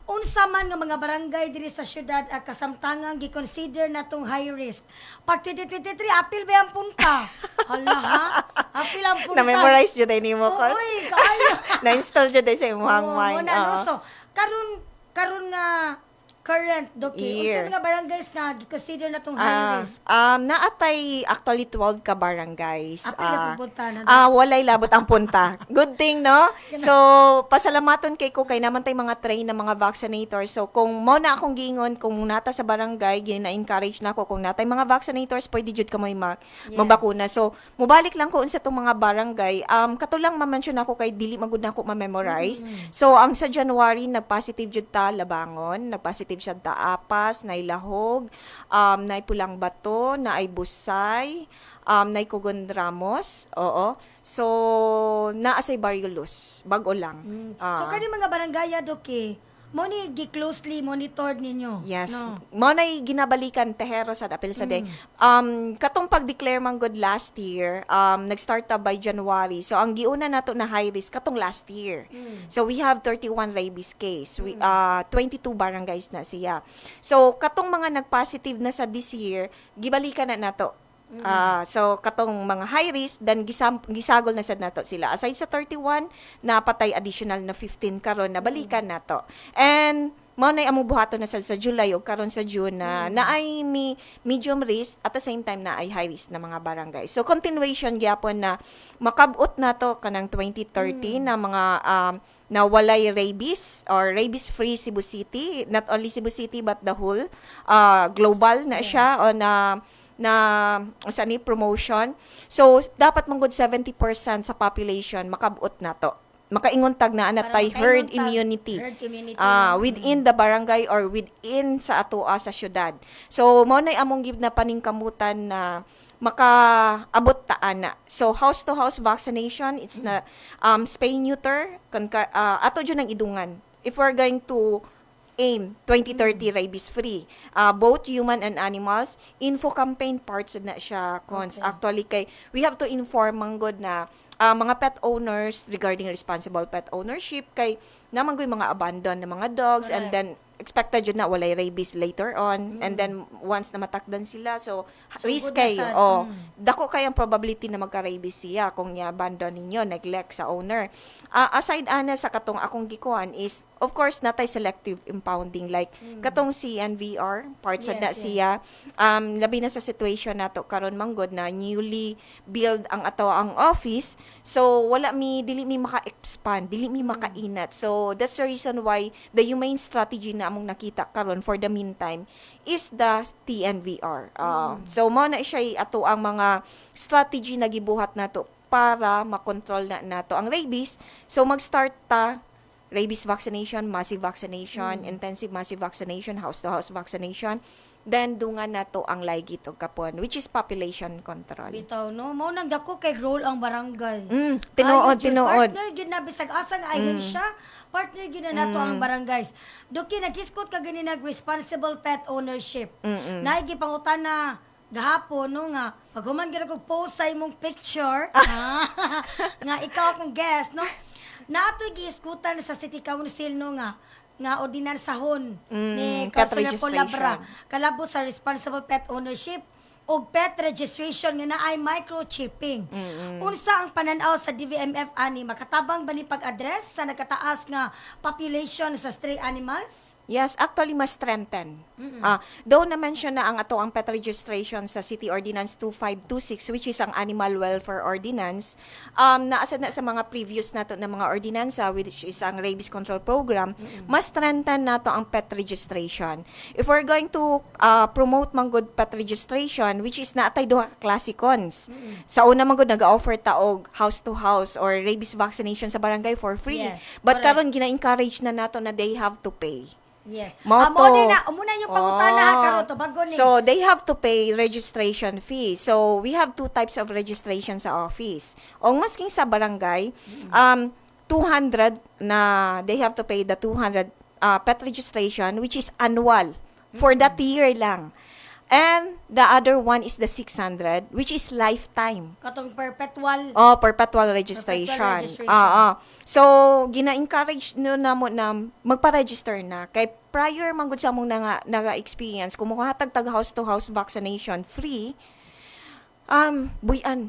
Unsa man nga mga barangay diri sa syudad at kasamtangang gi-consider natong high risk. Pag 2023 apil ba ang punta? Hala ha? Apil ang punta. Na-memorize jud ni mo ko. Uy, kaayo. Na-install jud sa imong mind. So, karon nga current, Doki. Year. Unsa mga barangays nga gi-consider na tong high risk? Naatay actually 12 ka barangays. Apil na pupunta na. Walay labot ang punta. Good thing, no? So, pasalamaton kay ko kay naman tay mga train na mga vaccinators. So, kung mo na akong gingon, kung nata sa barangay, gina-encourage na ako, kung natay mga vaccinators, pwede jud ka mo magbakuna. So, mubalik lang ko unsa tong mga barangay. Katulang ma-mention ako kay dili magud na ako ma-memorize. So, ang sa January, nag-positive jud ta Labangon, nag-positive sa Taapas, nay Lahog, nay Pulang Bato, nay Busay, nay Kugon Ramos, oo. So, naasay Barrios, bago lang. So kani mga barangay Doki, mo ni gi-closely monitored ninyo. Yes. No? Mo nay ginabalikan tehero sa apil sa day. Katong pag-declare man good last year, nag-start ta by January. So ang giuna nato na high risk katong last year. So we have 31 rabies case. 22 barangays na siya. So katong mga nag-positive na sa this year, gibalikan na nato. So katong mga high risk then gisagol na sad nato sila aside sa 31 napatay additional na 15 karon na balikan nato and mo nay among buhaton na sad sa July ug karon sa June na naay medium risk at the same time na ay high risk na mga barangay. So continuation gyapon na makabot nato kanang 2030 na mga na walay rabies or rabies free Cebu City, not only Cebu City but the whole global na siya o na sa ni promotion. So dapat manggod 70% sa population makabot nato. Makaingon tag na anatay herd immunity. Within the barangay or within sa atoa sa syudad. So mo nay among gib na paningkamutan na makaabot ta ana. So house to house vaccination, it's na spay neuter ato jud ang idungan. If we're going to aim 2030 rabies free, both human and animals, info campaign parts na siya cons. Actually kay we have to inform manggod na mga pet owners regarding responsible pet ownership kay naman mga abandon na mga dogs. Correct. And then expected yun na walay rabies later on and then once na matakdan sila so risk kayo dako kay ang probability na magka-rabies siya kung niya abandon ninyo neglect sa owner. Aside ana sa katong akong gikuan is of course natay selective impounding like katong CNVR parts na siya labi na sa situation nato karon manggod na newly build ang ang office so wala dili mi maka-expand dili mi makainat so that's the reason why the humane strategy na among nakita karon for the meantime is the TNVR. So mo na siya ato ang mga strategy na gibuhat nato para makontrol na nato ang rabies. So mag-start ta rabies vaccination, massive vaccination, intensive massive vaccination, house-to-house vaccination. Then dungan nato ang laygit og kapon which is population control. Bitaw no, mao nang dako kay role ang barangay. Tinuod. Partner gid na bisag asa nga ahensya, partner gid na nato ang barangays. Doki nagiskot ka gani nag responsible pet ownership. Naay gipangutana gahapon no nga paghuman gyud kog post sa imong picture nga ikaw akong guest no. Naatoy giiskutan sa City Council no nga ordinansahon ni Councilor Polabra kalabot sa responsible pet ownership o pet registration nga naay microchipping. Unsa ang pananaw sa DVMF ani makatabang ba ni pag-address sa nagkataas nga population sa stray animals? Yes, actually mas strengthen. Though na-mention na ang pet registration sa City Ordinance 2526 which is ang Animal Welfare Ordinance, naasad na sa mga previous nato na mga ordinansa which is ang Rabies Control Program, mas strengthen nato ang pet registration. If we're going to promote manggod pet registration which is naatay duha ka klasicons. Sa una manggod nag-offer ta og house to house or rabies vaccination sa barangay for free. Yes, but karon gina-encourage na nato na they have to pay. Yes. Moto. Muna yung pangutana karon to bago ni. So they have to pay registration fee. So we have two types of registration sa office. O masking sa barangay, 200 na they have to pay the 200 pet registration which is annual for that year lang. And the other one is the 600 which is lifetime. Katong perpetual. Perpetual registration. So gina-encourage na mo na magpa-register na kay prior manggod sa among naga-experience kung makahatag tag house to house vaccination free buyan.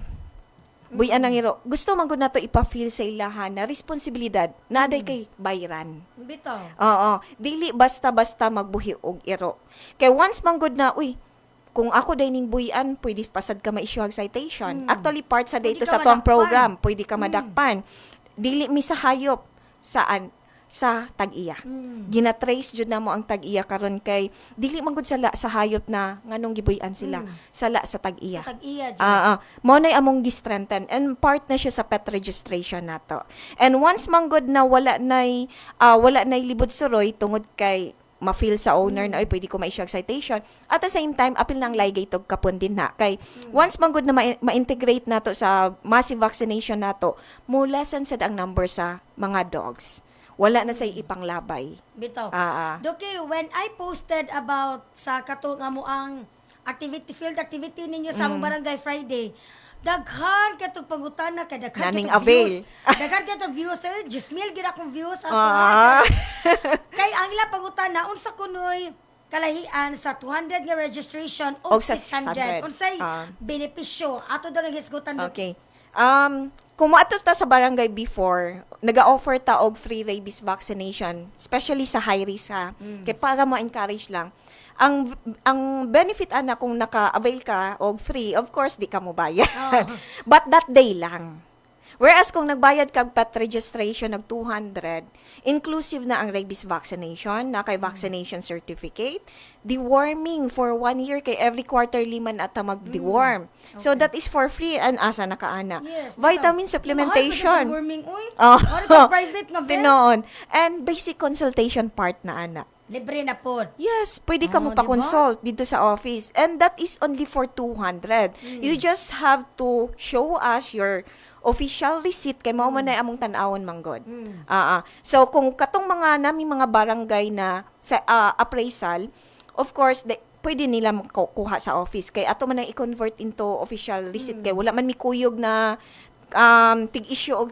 Buyan ang iro. Gusto man gud nato ipa-feel sa ilahan na responsibilidad naday kay bayran. Bitaw. Oo, dili basta-basta magbuhi og iro. Kay once man gud na, uy, kung ako dining buyan, pwede pasad ka ma-issue og citation. Actually, part sa dito sa tuang program, pwede ka madakpan. Dili mi sa hayop saan sa tag-iya. Gina-trace jud namo ang tag-iya karon kay dili man gud sala sa hayop na nganong gibuy-an sila. Sala sa tag-iya. Sa tag-iya. Mo nay among gi-strengthen and part na siya sa pet registration nato. And once man gud na wala nay libod suroy tungod kay ma-feel sa owner na ay pwede ko ma-issue citation. At the same time, apil ng laygay tog kapon din na. Kay once man gud na ma-integrate nato sa massive vaccination nato, mulasan sad ang number sa mga dogs. Wala na say ipanglabay. Bitaw. Doki, when I posted about sa kato nga mo ang field activity ninyo sa among Barangay Friday, daghan katong pangutana kay daghan Naning katong avail. views. Daghan katong views, 10,000 gid akong views kay ang ila pangutana unsa kunoy kalahian sa 200 nga registration o sa 600. Unsay benepisyo ato daw naghisgutan. Okay. Kung maatos ta sa barangay before, nag-offer ta og free rabies vaccination, especially sa high risk ha. Kay para ma-encourage lang. Ang benefit ana kung naka-avail ka og free, of course di ka mo bayad. But that day lang. Whereas kung nagbayad ka pet registration ng 200, inclusive na ang rabies vaccination, na kay vaccination certificate, deworming for 1 year kay every quarterly man ata mag-deworm. So that is for free and asa nakaana. Yes, Vitamin supplementation. Private nga Tinoon. And basic consultation part na ana. Libre na po. Yes, pwede ka mo pa-consult dito sa office. And that is only for 200. You just have to show us your official receipt kay mao man ay among tan-awon manggod. So kung katong naming mga barangay na sa appraisal, of course pwede nila kuha sa office kay ato man ay i-convert into official receipt kay wala man mikuyog na tig-issue og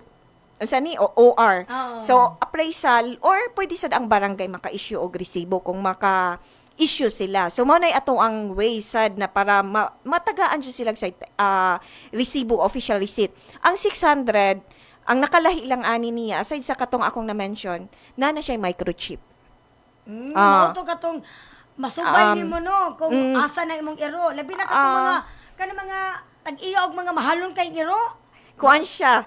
OR. So appraisal or pwede sad ang barangay maka-issue og resibo kung issue sila. So, mao na ato ang way sad na para matagaan siya sila sa resibo, official receipt. Ang 600, ang nakalahi lang ani niya, aside sa katong akong na-mention, na siya microchip. Mao to katong masubay nimo no, kung asa na imong iro. Labi na katong mga tag-iya og mga mahalon kay iro. Kuan siya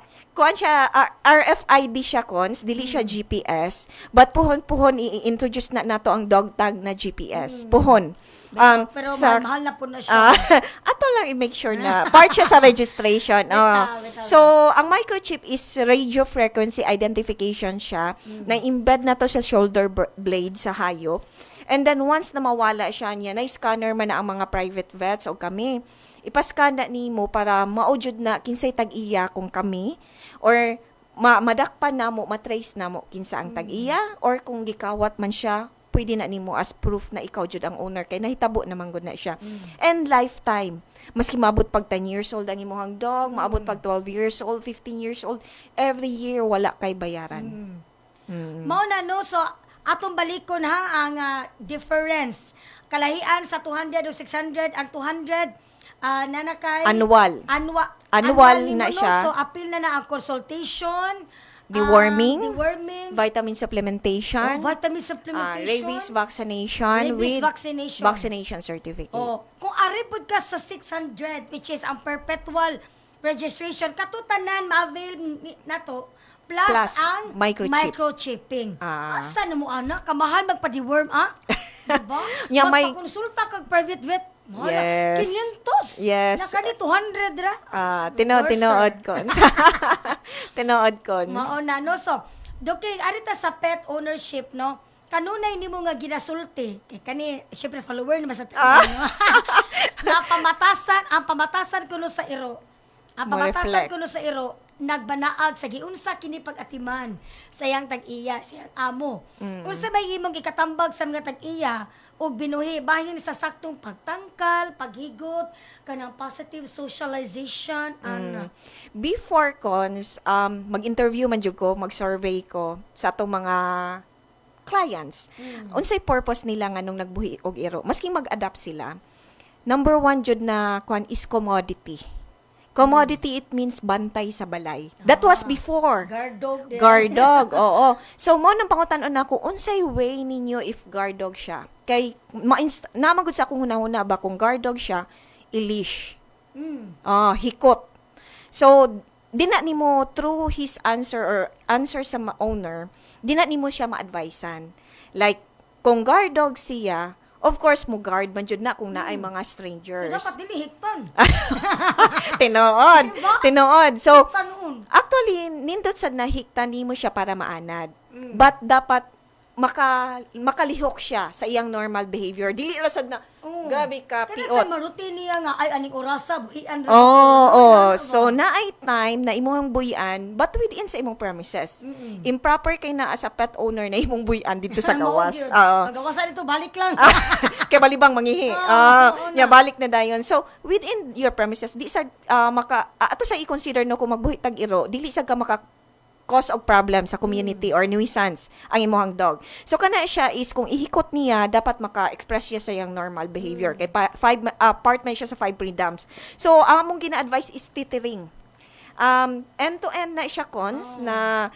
RFID siya dili siya GPS, but puhon i-introduce na nato ang dog tag na GPS. Puhon. Pero mahal na po na siya. Ato lang i-make sure na part siya sa registration. So, ang microchip is radio frequency identification siya, na embed na to sa shoulder blade sa hayop. And then once na mawala siya niya, na-scanner man na ang mga private vets o kami. Ipascan na nimo para maujud na kinsay tag-iya kung kami or madakpan na mo, matrace na mo kinsa ang tag-iya or kung gikawat man siya, pwede na nimo as proof na ikaw jud ang owner kay nahitabo naman gud na siya. And lifetime. Maski maabot pag 10 years old ang imong dog, maabot pag 12 years old, 15 years old, every year wala kay bayaran. Mao na no, so atong balikon ha ang difference. Kalahian sa 200 o 600, ang 200 nanakay annual na siya. So apil na ang consultation, deworming, vitamin supplementation, rabies vaccination with vaccination certificate. Kung aripod ka sa 600 which is ang perpetual registration katutanan ma-avail nato plus ang microchipping. Asa na mo ana kamahal magpa-deworm diba? Magpa-konsulta kag private vet. Yes. 500. Yes. Nakani 200 ra. Tinood ko. Tinood ko. Mao na no. So, doki arita sa pet ownership no. Kanunay nimo nga ginasulti kay kani syempre follower naman sa ang pamatasan kuno sa iro. Ang pamatasan kuno sa iro nagbanaag sa giunsa kini pag-atiman sa iyang tag-iya, sa iyang amo. Unsa may imong ikatambag sa mga tag-iya o binuhi bahin sa saktong pagtangkal, paghigot, kanang positive socialization, Before cons, mag-interview man jud ko, mag-survey ko sa atong mga clients. Unsay purpose nila nganong nagbuhi og iro? Maski mag-adapt sila. Number 1 jud na is commodity. Commodity, it means bantay sa balay. That was before. Guard dog. din. Guard dog, oo. So, mo nang pangutan-on ako, unsay way ninyo if guard dog siya? Kay, namagod sa akong hunahuna ba, kung guard dog siya, ilish. Hikot. So, dina nimo through his answer or answer sa owner, dina nimo siya ma-advisean. Like, kung guard dog siya, of course, mo guard man jud na kung naay mga So, strangers. dapat dili hiktan. Tinuod. Diba? Tinuod. So, Hiktan noon. actually, nindot sa nahiktan nimo siya para maanad. But dapat makalihok siya sa iyang normal behavior. Dili ra sad na grabe ka Kada piot. sa marutin niya nga, ay, aning orasa, buhian. So, naay time na imong buyan, but within sa imong premises. Improper kay na as a pet owner na imong buyan dito sa gawas. Magawasan ito, balik lang. Kay balibang mangihi. Nya balik na dayon. So, within your premises, di sa ato sa i-consider no kung magbuhi tag iro, dili sa ka maka cause of problem sa community or nuisance ang imong dog. So kana siya is kung ihikot niya dapat maka-express siya sa iyang normal behavior. Kay part man siya sa 5 freedoms. So among gina-advise is tethering. End to end na siya cons na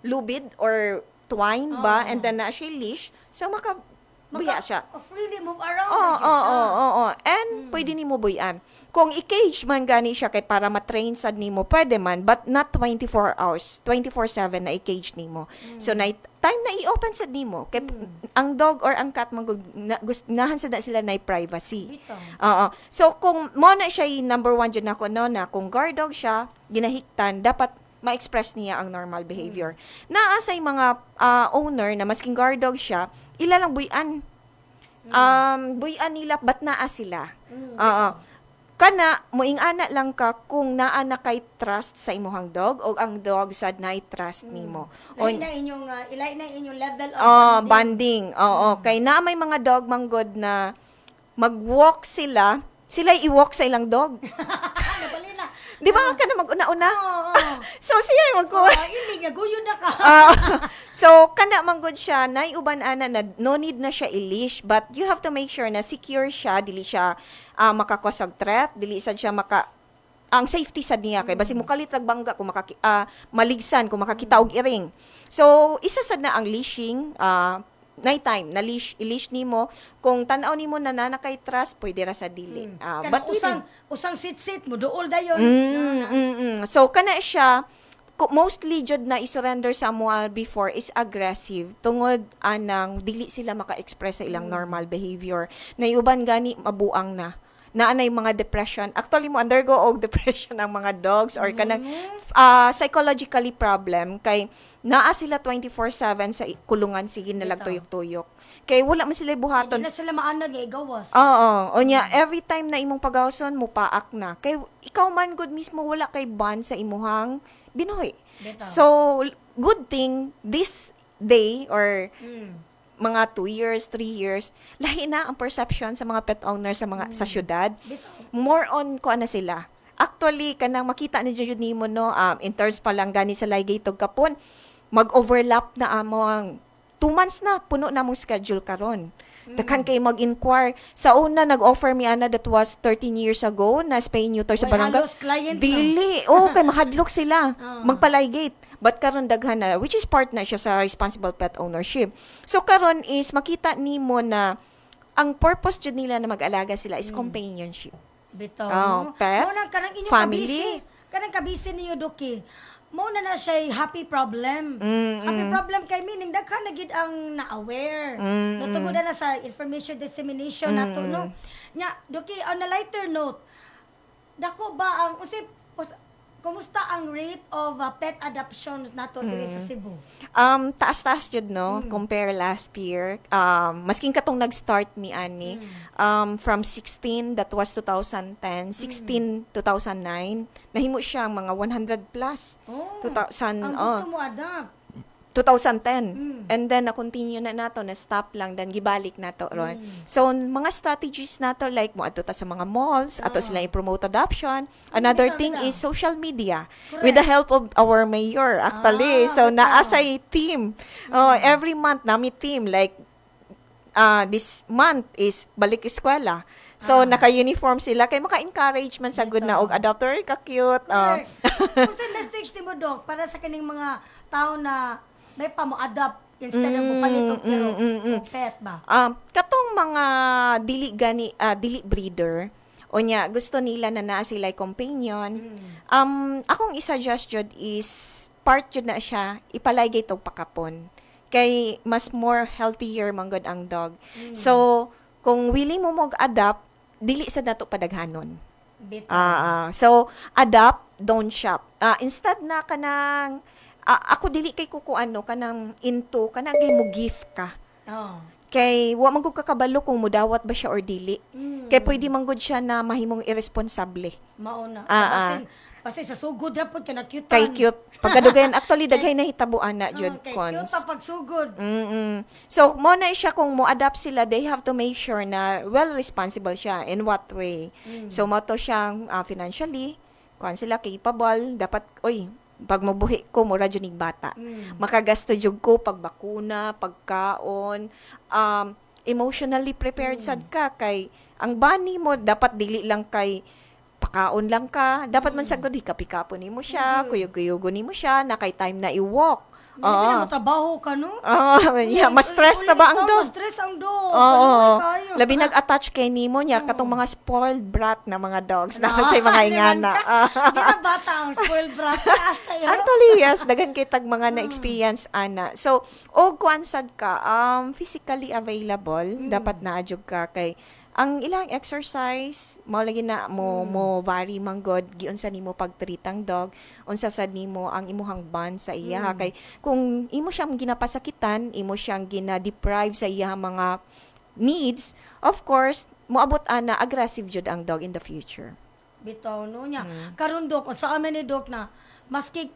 lubid or twine ba and then na siya leash. So buya siya. Freely move around. And pwede nimo buyan. Kung i-cage man gani siya kay para ma-train sad nimo, pwede man, but not 24 hours, 24/7 na i-cage nimo. So na time na i-open sad nimo kay ang dog or ang cat nahan sad na sila na privacy. So kung mo na siya number 1 jud nako no na kung guard dog siya, ginahiktan, dapat ma-express niya ang normal behavior. Naa sa mga owner na masking guard dog siya, ilalang buyan. Buyan nila ba't naa sila? Kana moing ana lang ka kung naa na kay trust sa imuhang dog o ang dog sad na trust nimo. Ilay na inyong level of bonding. Kay na may mga dog manggod na mag-walk sila i-walk sa ilang dog. Di ba ka na mag-una-una? So siya Ilig na guyod na ka. So kana manggod siya nay uban ana na no need na siya i-leash, but you have to make sure na secure siya, dili siya makakos og threat, dili sad siya ang safety sad niya kay basi mukalitrag bangga kung maligsan kung makakita og iring. So isa sad na ang leashing, nighttime na i-leash nimo kung tan-aw nimo na nanakay trust pwede ra sa dili. But usang sit-sit mo duol dayon. So kana siya mostly jud na i-surrender sa moal before is aggressive tungod anang dili sila maka-express sa ilang normal behavior. Na uban gani mabuang na. Naanay mga depression. Actually, mo undergo og depression ang mga dogs or kanang psychologically problem kay naa sila 24/7 sa kulungan sige na tuyok-tuyok. Kay wala man sila buhaton. Hindi na sila maanag gawas. Onya every time na imong pagawson mo paak na. Kay ikaw man good mismo wala kay bond sa imuhang binuhi. So good thing this day or mga 2 years, 3 years, lahi na ang perception sa mga pet owners sa syudad. More on ko na sila. Actually, kanang makita ni jud nimo no, in terms pa lang gani sa Ligaytog kapon, mag-overlap na among 2 months na puno na mong schedule karon. Daghan kay mag-inquire. Sa una nag-offer mi ana that was 13 years ago na spay neuter sa barangay. Dili. Kay mahadlok sila. Magpa-ligate. But karon daghan na, which is part na siya sa responsible pet ownership. So karon is makita nimo na ang purpose jud nila na mag-alaga sila is companionship. Bitaw. Pet, family. Kanang kabisi niyo Doki. Mo na siya happy problem. Happy problem kay meaning daghan na gid ang na-aware. Natugod na sa information dissemination nato no. Nya Doki on a lighter note. Dako ba ang kumusta ang rate of pet adoptions nato diri sa Cebu? Taas-taas jud no compare last year. Masking katong nag-start mi ani from 16 that was 2010, 16 2009 nahimo siya mga 100 plus. 2000 ang gusto mo adopt 2010. And then, na-continue na nato, na-stop lang, then gibalik nato ron. So, mga strategies nato, like mo ato ta sa mga malls, ato sila i-promote adoption. Another thing is social media. Correct. With the help of our mayor, actually. So, naasa team. Every month, nami team, like, this month is balik eskwela. So naka-uniform sila kay maka-encourage man sa good na og adopter ka cute. Kung sa message ni mo, Doc, para sa kaning mga tao na may pa-mo-adopt instead of palit og pero pet ba? Katong mga dili breeder, unya gusto nila na naa sila companion. Akong isa-suggest jud is part jud na siya ipalaygay tog pakapon. Kay mas more healthier manggod ang dog. So kung willing mo mag-adapt, dili sa dato padaghanon. So adapt, don't shop. Instead na kanang ako dili kay kukuano kanang into kanang mo gift ka. Kay wa man gud kakabalo kung mudawat ba siya or dili. Kay pwede man gud siya na mahimong irresponsable. Mauna. Kasi sa sugod ra pud kana cute. Kay cute. Pagkadugayan actually daghay na hitabuan na jud cons. Cute pag sugod. So mo na siya kung mo adapt sila, they have to make sure na well responsible siya. In what way? So mo to siyang financially kuan sila capable, dapat pag mabuhi ko mura jud ning bata. Makagasto jud ko pag bakuna, pagkaon, emotionally prepared sad ka kay ang bani mo dapat dili lang kay pakaon lang ka. Dapat man sagod hikapikapon nimo siya, kuyog-kuyugo nimo siya, na kay time na i-walk. Hindi mo trabaho ka, no? Mas stress na ba ang dog? Mas stress ang dog. Labi nag-attach kay nimo niya, katong mga spoiled brat na mga dogs na sa mga ingana. Di na bata ang spoiled brat. Actually, yes. Dagan kay tag mga na-experience, ana. So, kuan sad ka, physically available, dapat na-adjug ka kay ang ilang exercise mao lagi na mo vary manggod giunsa nimo pagtreatang dog, unsa sad nimo ang imuhang bond sa iya kay kung imo siyang ginapasakitan, imo siyang gina-deprive sa iya mga needs, of course moabot ana aggressive jud ang dog in the future. Bitaw no nya. Karon, Dok, sa amin ni Dok na maski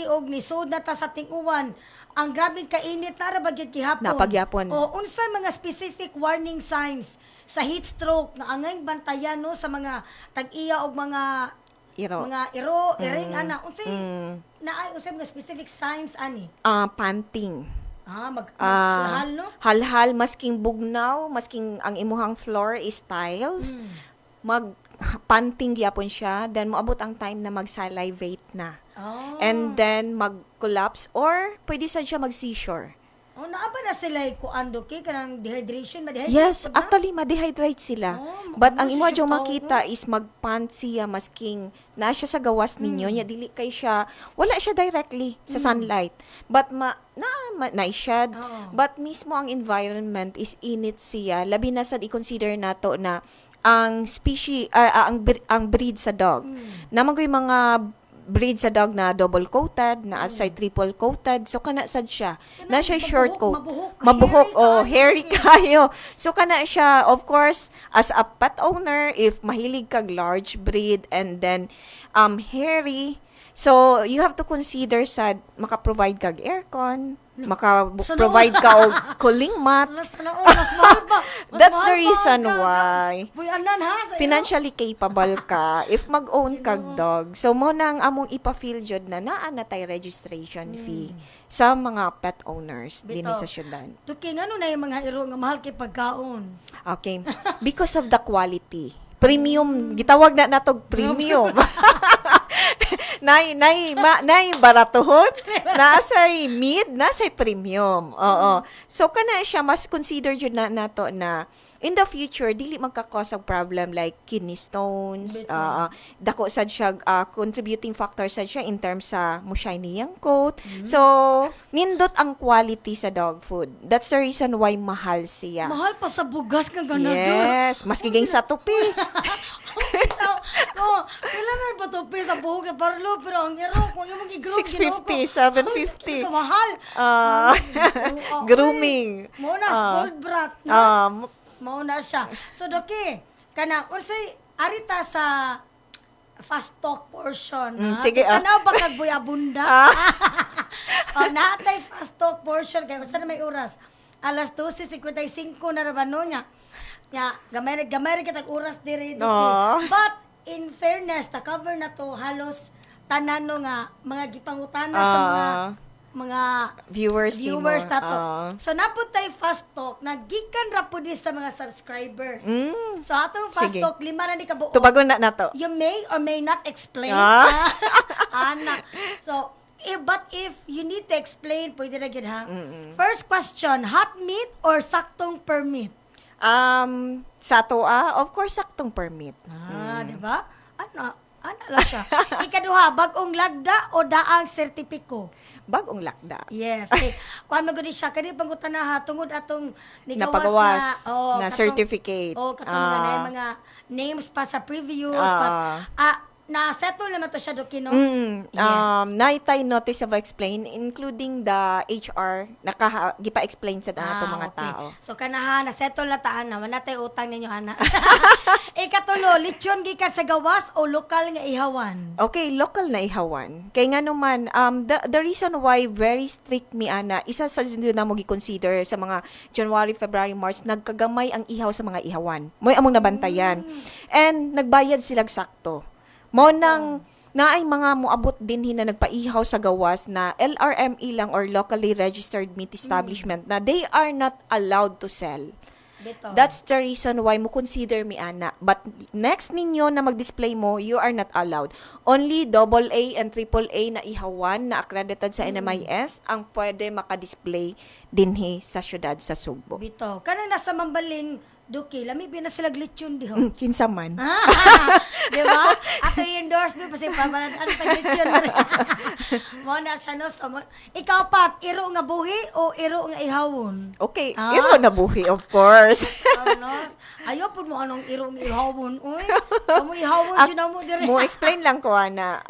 og ni sud na ta sa ting-uwan, ang grabing kainit na ra bagyod kihapon. Napagyapon. Unsay mga specific warning signs sa heat stroke na angay bantayan no sa mga tag-iya og mga iro, iring ana. Unsay mga specific signs ani? Panting. Halhal no? Halhal, masking bugnaw, masking ang imuhang floor is tiles. Panting gyapon siya, then moabot ang time na mag-salivate na. And then mag-collapse or pwede sad siya mag-seizure. Naaba na sila kuando kay kanang dehydration, ma-dehydrate. Yes, actually ma-dehydrate sila. But ang imo adyo makita is magpant siya masking na siya sa gawas ninyo, nya dili kay siya, wala siya directly sa sunlight. But na-shade. But mismo ang environment is init siya. Labi na sad i-consider nato na ang species ang breed sa dog. Naman mga breed sa dog na double coated, na asay triple coated, so kana sad siya. Na siya short coat, mabuhok hairy kayo. So kana siya, of course, as a pet owner, if mahilig kag large breed and then hairy, so you have to consider sad maka-provide kag aircon, maka-provide ka og cooling mat. That's the reason why financially capable ka if mag-own kag dog. So mo nang among ipa-feel jud na naa na tay registration fee sa mga pet owners dinhi sa syudad. Tuking ano na yung mga iro nga mahal kay pagkaon? Okay. Because of the quality. Premium, gitawag na natog premium. nay baratuhon, nasay mid, nasay premium. So kana siya mas consider jud na nato na in the future dili magka-cause of problem like kidney stones, dako sad siya contributing factor sad siya in terms sa mo shiny yang coat. So nindot ang quality sa dog food. That's the reason why mahal siya. Mahal pa sa bugas kang ganador. Yes, mas giging sa tupi. Kailan na ipatupi sa buhok parlo, pero ang iro kung yung mag-i-groom 650, 750. Mahal. Grooming. Muna spoiled brat. Mauna siya. So, Doki, unsay arita sa fast talk portion. Sige. Tanaw ba kag buyabunda? Natay fast talk portion. Kaya saan may oras? Alas 12:55 na rabano niya. Gamay rin kitag oras diri, Doki. But, in fairness, cover na to halos tanan nga mga gipangutana sa mga mga Viewers na to. Oo. So naputay fast talk nagikan ra pud ni sa mga subscribers. So atong fast Sige. talk lima na ni kabuo. Tubago na nato. You may or may not explain. Ana. So but if you need to explain, pwede na gid ha. First question, hot meat or saktong permit? Sa toa, of course, saktong permit. Di ba? Ana lang siya. Ikaduha, bagong lagda o daang sertipiko? Bagong lakda. Yes. Okay. Kuan mo gud siya kani pangutan na ha tungod atong Napagawas na katong- certificate. katong na mga names pa sa previews na settle naman to siya Doki, no? Naitay notice of explain including the HR gipa-explain sa nato mga tao. So kanaha na settle na taan na wala tay utang ninyo ana. Ikatulo, lechon gikan sa gawas o lokal nga ihawan? Okay, local na ihawan. Kay nga naman, the reason why very strict mi ana, isa sa sunod na mo gi-consider sa mga January, February, March, nagkagamay ang ihaw sa mga ihawan. Mo'y among nabantayan. And nagbayad sila sakto. Mo nang naay mga moabot din na nagpaihaw sa gawas na LRME lang or locally registered meat establishment na they are not allowed to sell. Bito. That's the reason why mo consider mi ana. But next ninyo na mag-display mo, you are not allowed. Only AA and AAA na ihawan na accredited sa NMIS ang pwede maka-display dinhi sa syudad sa Sugbo. Bito. Kanang nasa Mambaling Doki, lami na sila lechon diho. Kinsa man. Di ba? Ato i-endorse mo kasi pabalan ang lechon na rin. Mo na siya no. So, ikaw pat, iro nga buhi o iro nga ihawon? Okay, iro na buhi, of course. Ayaw po mo anong iro nga ihawon. Uy, mo ihawon siya mo dire. Mo explain lang ko ana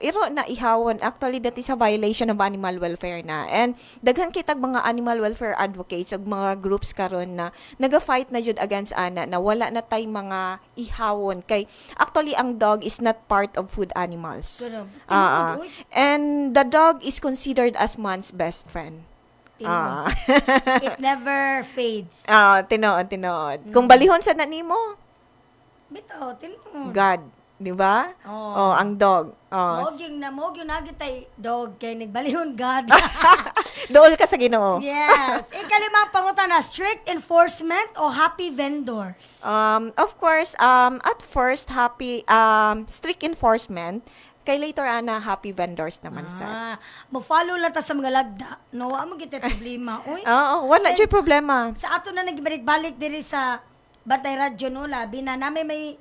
iro na ihawon, actually that is a violation of animal welfare na. And daghan kitag mga animal welfare advocates ug mga groups karon na naga-fight na jud against ana na wala na tay mga ihawon kay actually ang dog is not part of food animals. And the dog is considered as man's best friend. It never fades. Tinuod. Kung balihon sa nimo, Bitaw, tinuod. God, di ba? Ang dog. Mogyong nagitay dog kay nagbalihon God. Dool ka sa Ginoo. Yes. Ikalimang pangutana, strict enforcement o happy vendors? Of course, at first strict enforcement. Kay later ana happy vendors naman sa. Mo-follow lang ta sa mga lagda. No, wa mo gitay problema. Uy. Oo, wala jud problema. Sa ato na nagbalik-balik diri sa Bantay Radyo no, labi na may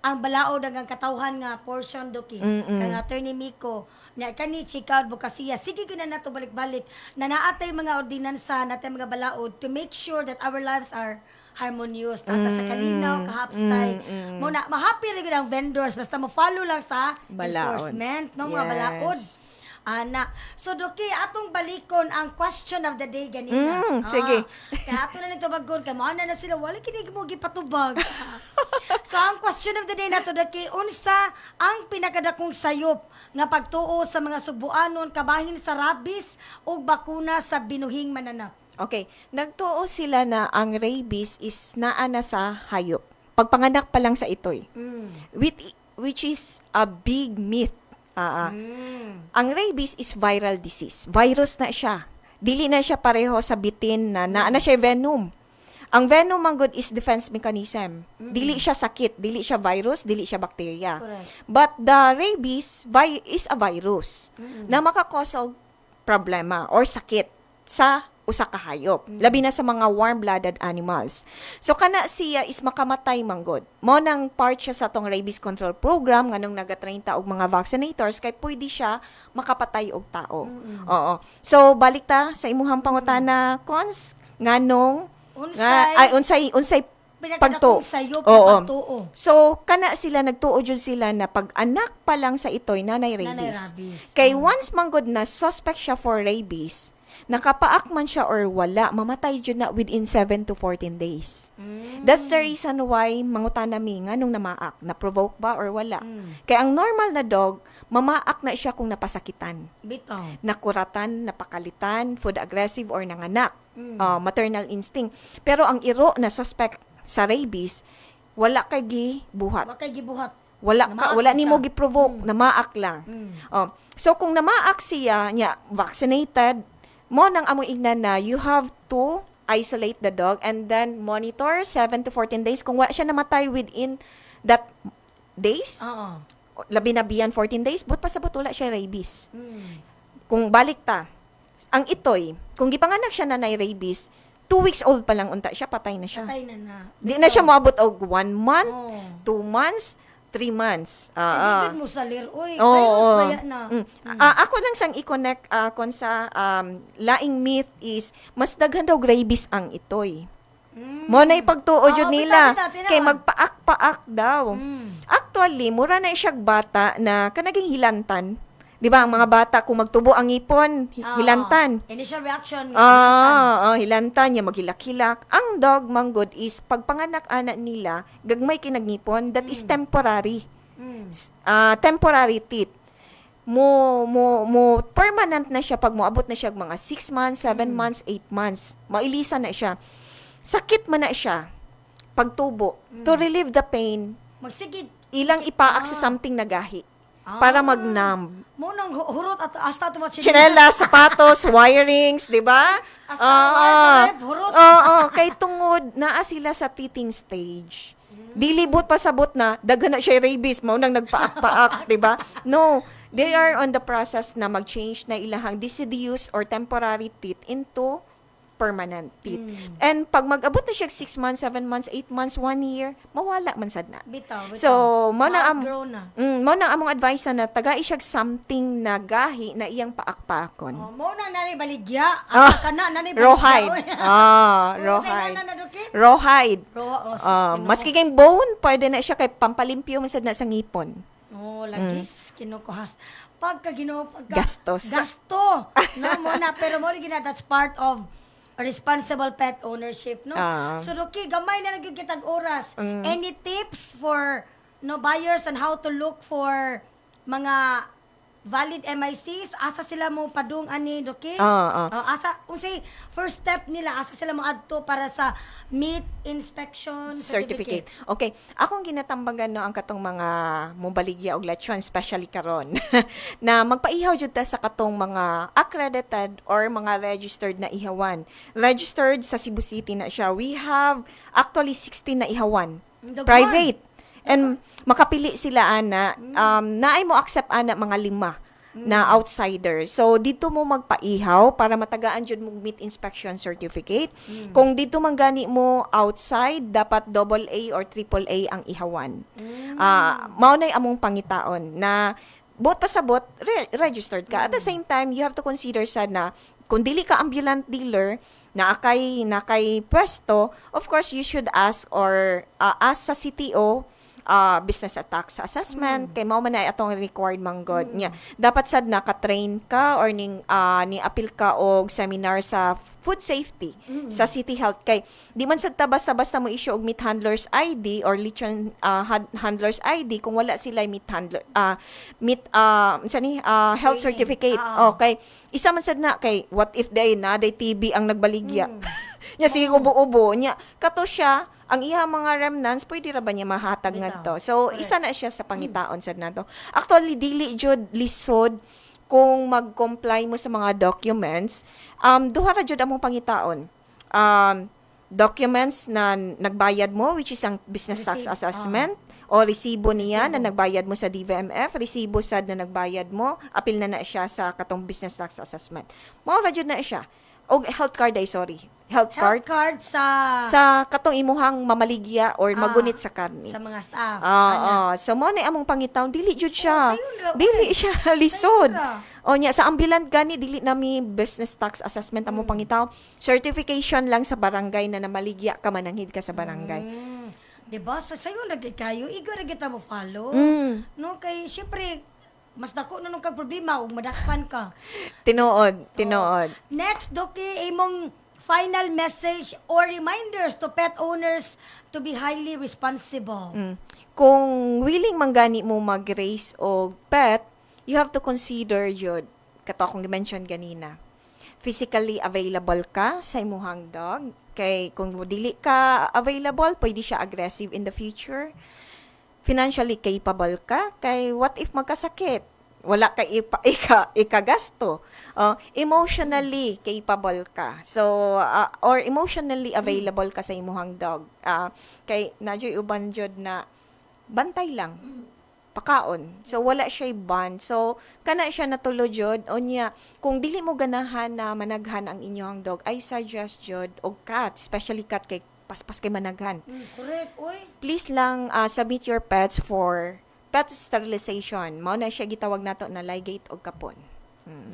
ang balaod ang katawhan nga portion Doki. Kang Attorney Miko nya kani chika advokasya. Sige gina nato balik-balik na naatay mga ordinansa natay mga balaod to make sure that our lives are harmonious. Tata sa kalinaw, kahapsay. Muna, ma-happy rin ang vendors. Basta mo-follow lang sa enforcement ng mga balaod. So, Doki, atong balikon ang question of the day ganina. Sige. Kaya ato na nagtubagon. Kamana na sila. Wala kinig mo gipatubag. So, ang question of the day na to, Doki, unsa ang pinakadakong sayop nga pagtuo sa mga Subuanon kabahin sa rabies o bakuna sa binuhing mananap? Okay, nagtuo sila na ang rabies is naa na sa hayop. Pagpanganak pa lang sa itoy. Which is a big myth. Ang rabies is viral disease. Virus na siya. Dili na siya pareho sa bitin na naa na siya venom. Ang venom ang good is defense mechanism. Dili siya sakit, dili siya virus, dili siya bacteria. But the rabies is a virus na makakause og problema or sakit sa usa ka hayop. Labi na sa mga warm-blooded animals. So kana siya is makamatay manggod. Mo nang part siya sa tong rabies control program nganong naga-train ta og mga vaccinators kay pwede siya makapatay og tao. Oo. So balik ta sa imuhang pangutana cons nganong unsay pagtuo. So kana sila nagtuo jud sila na pag anak pa lang sa itoy nanay rabies. Kay once manggod na suspect siya for rabies, nakapaak man siya or wala, mamatay jud na within 7 to 14 days. That's the reason why mangutana mi nganong namaak, na provoke ba or wala. Kay ang normal na dog, mamaak na siya kung napasakitan. Bitaw. Nakuratan, napakalitan, food aggressive or nanganak. Maternal instinct. Pero ang iro na suspect sa rabies, wala kay gibuhat. wala nimo gi-provoke, namaak lang. Oh. So kung namaak siya nya vaccinated, mo nang amo ignan na you have to isolate the dog and then monitor 7 to 14 days kung wala siya namatay within that days. Labi na biyan 14 days, but pasabot wala siya rabies. Kung balik ta, ang itoy, kung gipanganak siya na rabies, 2 weeks old pa lang unta siya, patay na siya. Patay na. Di na siya moabot og 1 month, 2 months, 3 months. Hindi mo salir, uy. Oo, Kayo mas oo. baya na. Ako lang sang i-connect kon sa laing myth is mas daghan daw rabies ang itoy. Mo na ipagtuod yun nila kay magpaak-paak daw. Actually, mura na siya bata na kanaging hilantan. 'Di ba ang mga bata kung magtubo ang ngipon, hilantan. Initial reaction. Hilantan niya maghilak-hilak. Ang dog manggod is pagpanganak anak nila, gagmay kinagnipon, that is temporary. Temporary teeth. Mo permanent na siya pag moabot na siya mga 6 months, 7 months, 8 months. Mailisa na siya. Sakit man na siya pagtubo. To relieve the pain, magsigid. Ilang ipaak sa something na gahi para mag-numb. Mo nang hurot at hasta tumo Chinelas, sapatos, wirings, 'di ba? Kay tungod naa sila sa teething stage. Dilibot pasabot na daghan na siya rabies, mao nang nagpaak-paak, 'di ba? No, they are on the process na mag-change na ilahang deciduous or temporary teeth into permanent teeth. And pag mag-abot na siya 6 months, 7 months, 8 months, 1 year, mawala man sad na. Bitaw. So, mo na among advice na tagai siya something na gahi na iyang paak-paakon. Mo na nani baligya, asa kana nani baligya. Rawhide. Maski kay bone, pwede na siya kay pampalimpyo man sad na sa ngipon. Lagis kinukuhas. Pagka gastos. No mo na pero mo rin that's part of responsible pet ownership, no? So, Rocky, gamay na lang kitag oras. Any tips for buyers on how to look for mga valid MICs? Asa sila mo padung ani, Rocky? Asa, kung say, first step nila, asa sila mo adto para sa meat inspection certificate. Okay. Akong ginatambagan ang katong mga mobaligya og lechon, especially karon na magpaihaw jud ta sa katong mga accredited or mga registered na ihawan. Registered sa Cebu City na siya. We have actually 16 na ihawan. Private. And makapili sila ana, naay mo accept ana mga 5 na outsider. So dito mo magpaihaw para matagaan jud mo meat inspection certificate. Kung dito man gani mo outside, dapat AA or AAA ang ihawan. Mao nay among pangitaon na buot pasabot registered ka. At the same time, you have to consider sad na kung dili ka ambulant dealer na kay pwesto, of course you should ask or ask sa CTO business tax assessment kay mao man ay atong required manggod nya. Dapat sad naka-train ka or ni apil ka og seminar sa food safety sa City Health kay di man sad ta basta mo issue og meat handlers ID or lechon handlers ID kung wala sila meat handler health certificate. Okay, isa man sad na kay what if day TB ang nagbaligya. Nya sige ubo-ubo nya kato siya ang iya mga remnants pwede ra ba niya mahatag ngadto. So isa na siya sa pangitaon sad nato. Actually dili jud lisod kung mag-comply mo sa mga documents. Duha ra jud among pangitaon. Documents na nagbayad mo, which is ang business tax assessment, o resibo niya na nagbayad mo sa DVMF, resibo sad na nagbayad mo, apil na siya sa katong business tax assessment. Mao ra jud na siya. O health card health card sa katong imuhang mamaligya or magunit sa karne sa mga staff. So mo na among pangitaw dili jud siya. Dili siya lisod. O nya sa ambulant gani dili nami business tax assessment among pangitaw. Certification lang sa barangay na namaligya ka mananghid ka sa barangay. Diba? Sayo lagi kayo, igo ra kita mo follow. No kay syempre mas dako na nung kag problema ug madakpan ka. Tinuod. Next, Doki, imong final message or reminders to pet owners to be highly responsible. Kung willing manggani mo mag-raise og pet, you have to consider jud kato akong gi-mention ganina. Physically available ka sa imuhang dog. Kay kung dili ka available, pwede siya aggressive in the future. financially capable ka, kay what if magkasakit? Wala ka ikagasto. Emotionally capable ka. So, or emotionally available ka sa imuhang dog. Kay nadyo'y uban jud na bantay lang. Pakaon. So, wala siya bond. So, kana siya natulo jud. O niya, kung dili mo ganahan na managhan ang inyong dog, I suggest jud, o cat, especially cat kay paspas kay managhan. Correct, oy. Please lang submit your pets for pet sterilization. Mao na siya gitawag nato na ligate o kapon.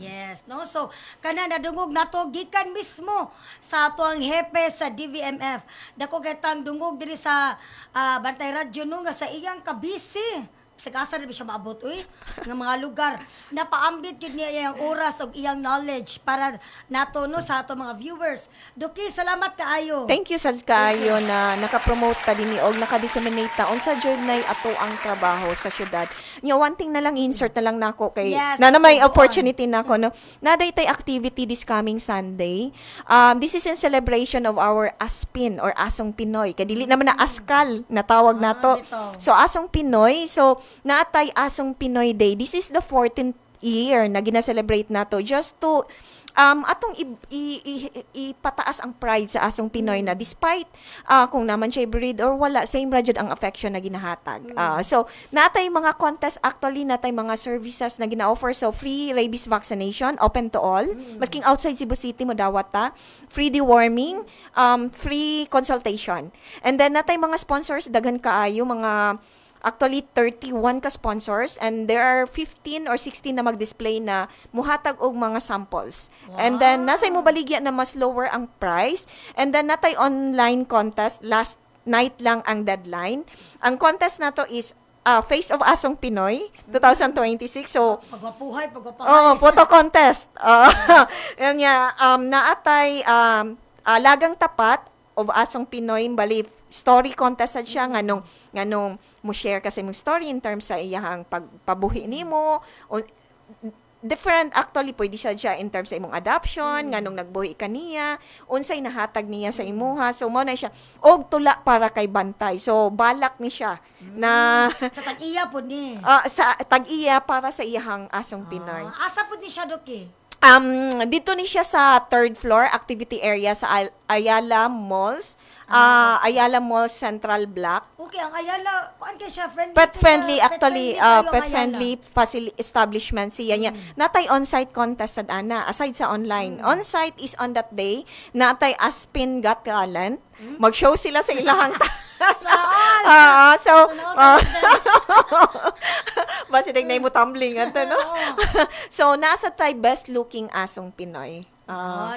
Yes, no? So, kana nadungog nato gikan mismo sa ato ang hepe sa DVMF. Dako kitang dungog diri sa Bantay Radyo no nga sa iyang kabisi. Sagasa rin siya maabot, uy, ng mga lugar. Napaambit yun niya iyang oras o iyang knowledge para nato, no, sa ato mga viewers. Doki, salamat kaayo. Thank you sa kaayo na nakapromote ta din og naka-disseminate ta unsa jud nay ato ang trabaho sa syudad. Nya one thing na lang insert na lang nako kay Yes, na may go opportunity nako no. Naday tay activity this coming Sunday. This is in celebration of our Aspin or Asong Pinoy. Kay dili naman na Askal na tawag nato. So Asong Pinoy. So naatay Asong Pinoy Day. This is the 14th year na gina-celebrate nato just to atong ipataas ang pride sa Asong Pinoy na despite kung naman siya breed or wala, same ra jud ang affection na ginahatag. So natay mga contest, actually natay mga services na gina-offer. So free rabies vaccination, open to all. Masking outside Cebu City mo dawat ta. Free deworming, free consultation. And then natay mga sponsors, daghan kaayo, mga actually 31 ka sponsors, and there are 15 or 16 na mag-display na muhatag og mga samples. And then nasay mo baligya na mas lower ang price, and then natay online contest, last night lang ang deadline. Ang contest nato is Face of Asong Pinoy 2026. So pagwapuhay. Photo contest. Yan niya, naatay lagang tapat of Asong Pinoy, bali story contest sad siya nganong mo share kasi mo story in terms sa iyang pagpabuhi nimo, o different, actually pwede siya in terms sa imong adoption, nganong nagbuhi ka niya, unsay nahatag niya sa imuha. So mo na siya og tula para kay bantay. So balak ni siya na sa tag-iya pud ni. Sa tag-iya para sa iyang Asong Pinoy. Asa pud ni siya, Doki? Dito ni siya sa 3rd floor activity area sa Ayala Malls. Ayala Malls Central Block. Okay, ang Ayala, kuan kay siya friendly. Pet friendly, actually, kayo ang pet friendly establishment siya niya. Natay on-site contest sad ana, aside sa online. On-site is on that day. Natay Aspin Got Talent. Mag-show sila sa ilahang basi ding nay mo tumbling ato no. So nasa tay best looking Asong Pinoy.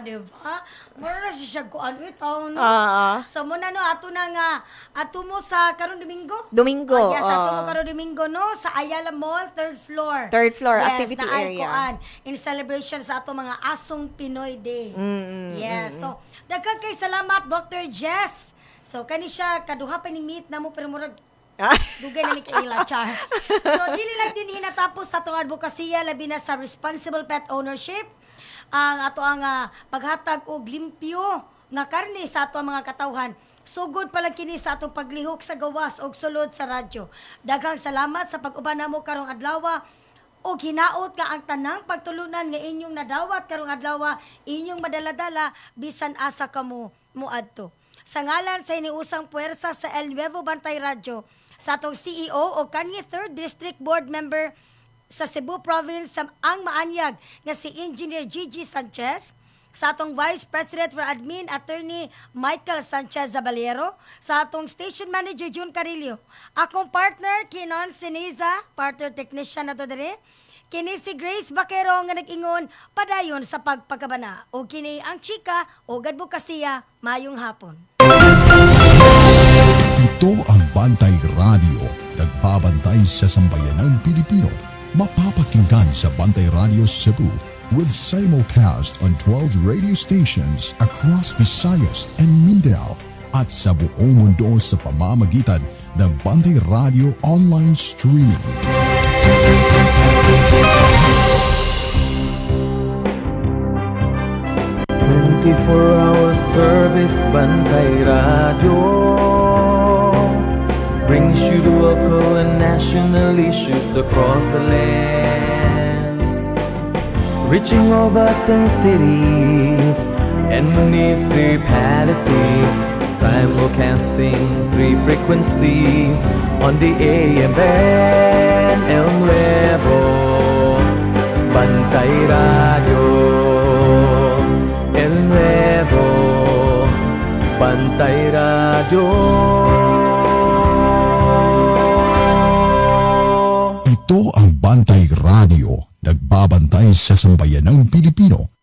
Diba? Mura na siya kuan itaw, no? So, muna, no, ato mo sa karong Domingo. Yes, ato mo karong Domingo, no? Sa Ayala Mall, 3rd floor. 3rd floor, yes, activity na area. Kuan, in celebration sa ato mga Asong Pinoy Day. Yes, so, daghan kay salamat, Dr. Jess. So, kani siya, kaduha pa ni meet na mo, pero murag, dugay na ni kaila, char. So, dili lang din hinatapos sa itong advokasya, labi na sa responsible pet ownership, ang ato ang paghatag og limpyo nga karne sa ato ang mga katawhan. Sugod pala kini sa atong paglihok sa gawas og sulod sa radyo. Daghang salamat sa pag-uban namo karong adlaw og hinaot nga ang tanang pagtulunan nga inyong nadawat karong adlaw, inyong madaladala bisan asa kamo muadto. Sa ngalan sa iniusang puwersa sa El Nuevo Bantay Radyo, sa atong CEO o kanhi 3rd District Board Member sa Cebu Province ang maanyag nga si Engineer Gigi Sanchez, sa atong Vice President for Admin Attorney Michael Sanchez Zabaliero, sa atong Station Manager June Carillo, akong partner Kinon Sineza, partner technician na to dere, kini si Grace Bakero nga nag-ingon padayon sa pagpagabana, o kini ang chika o gadbukasiya, mayong hapon. Ito ang Bantay Radio, nagbabantay sa sambayanang Pilipino. Mapapakinggan sa Bantay Radio Cebu with simulcast on 12 radio stations across Visayas and Mindanao at sa buong mundo sa pamamagitan ng Bantay Radio online streaming. 24-hour service Bantay Radio, brings you the local and national issues across the land, reaching over 10 cities and municipalities, simulcasting 3 frequencies on the AM band. El Nuevo Bantay Radio, El Nuevo Bantay Radio. Ito ang Bantay Radio, nagbabantay sa sambayanang Pilipino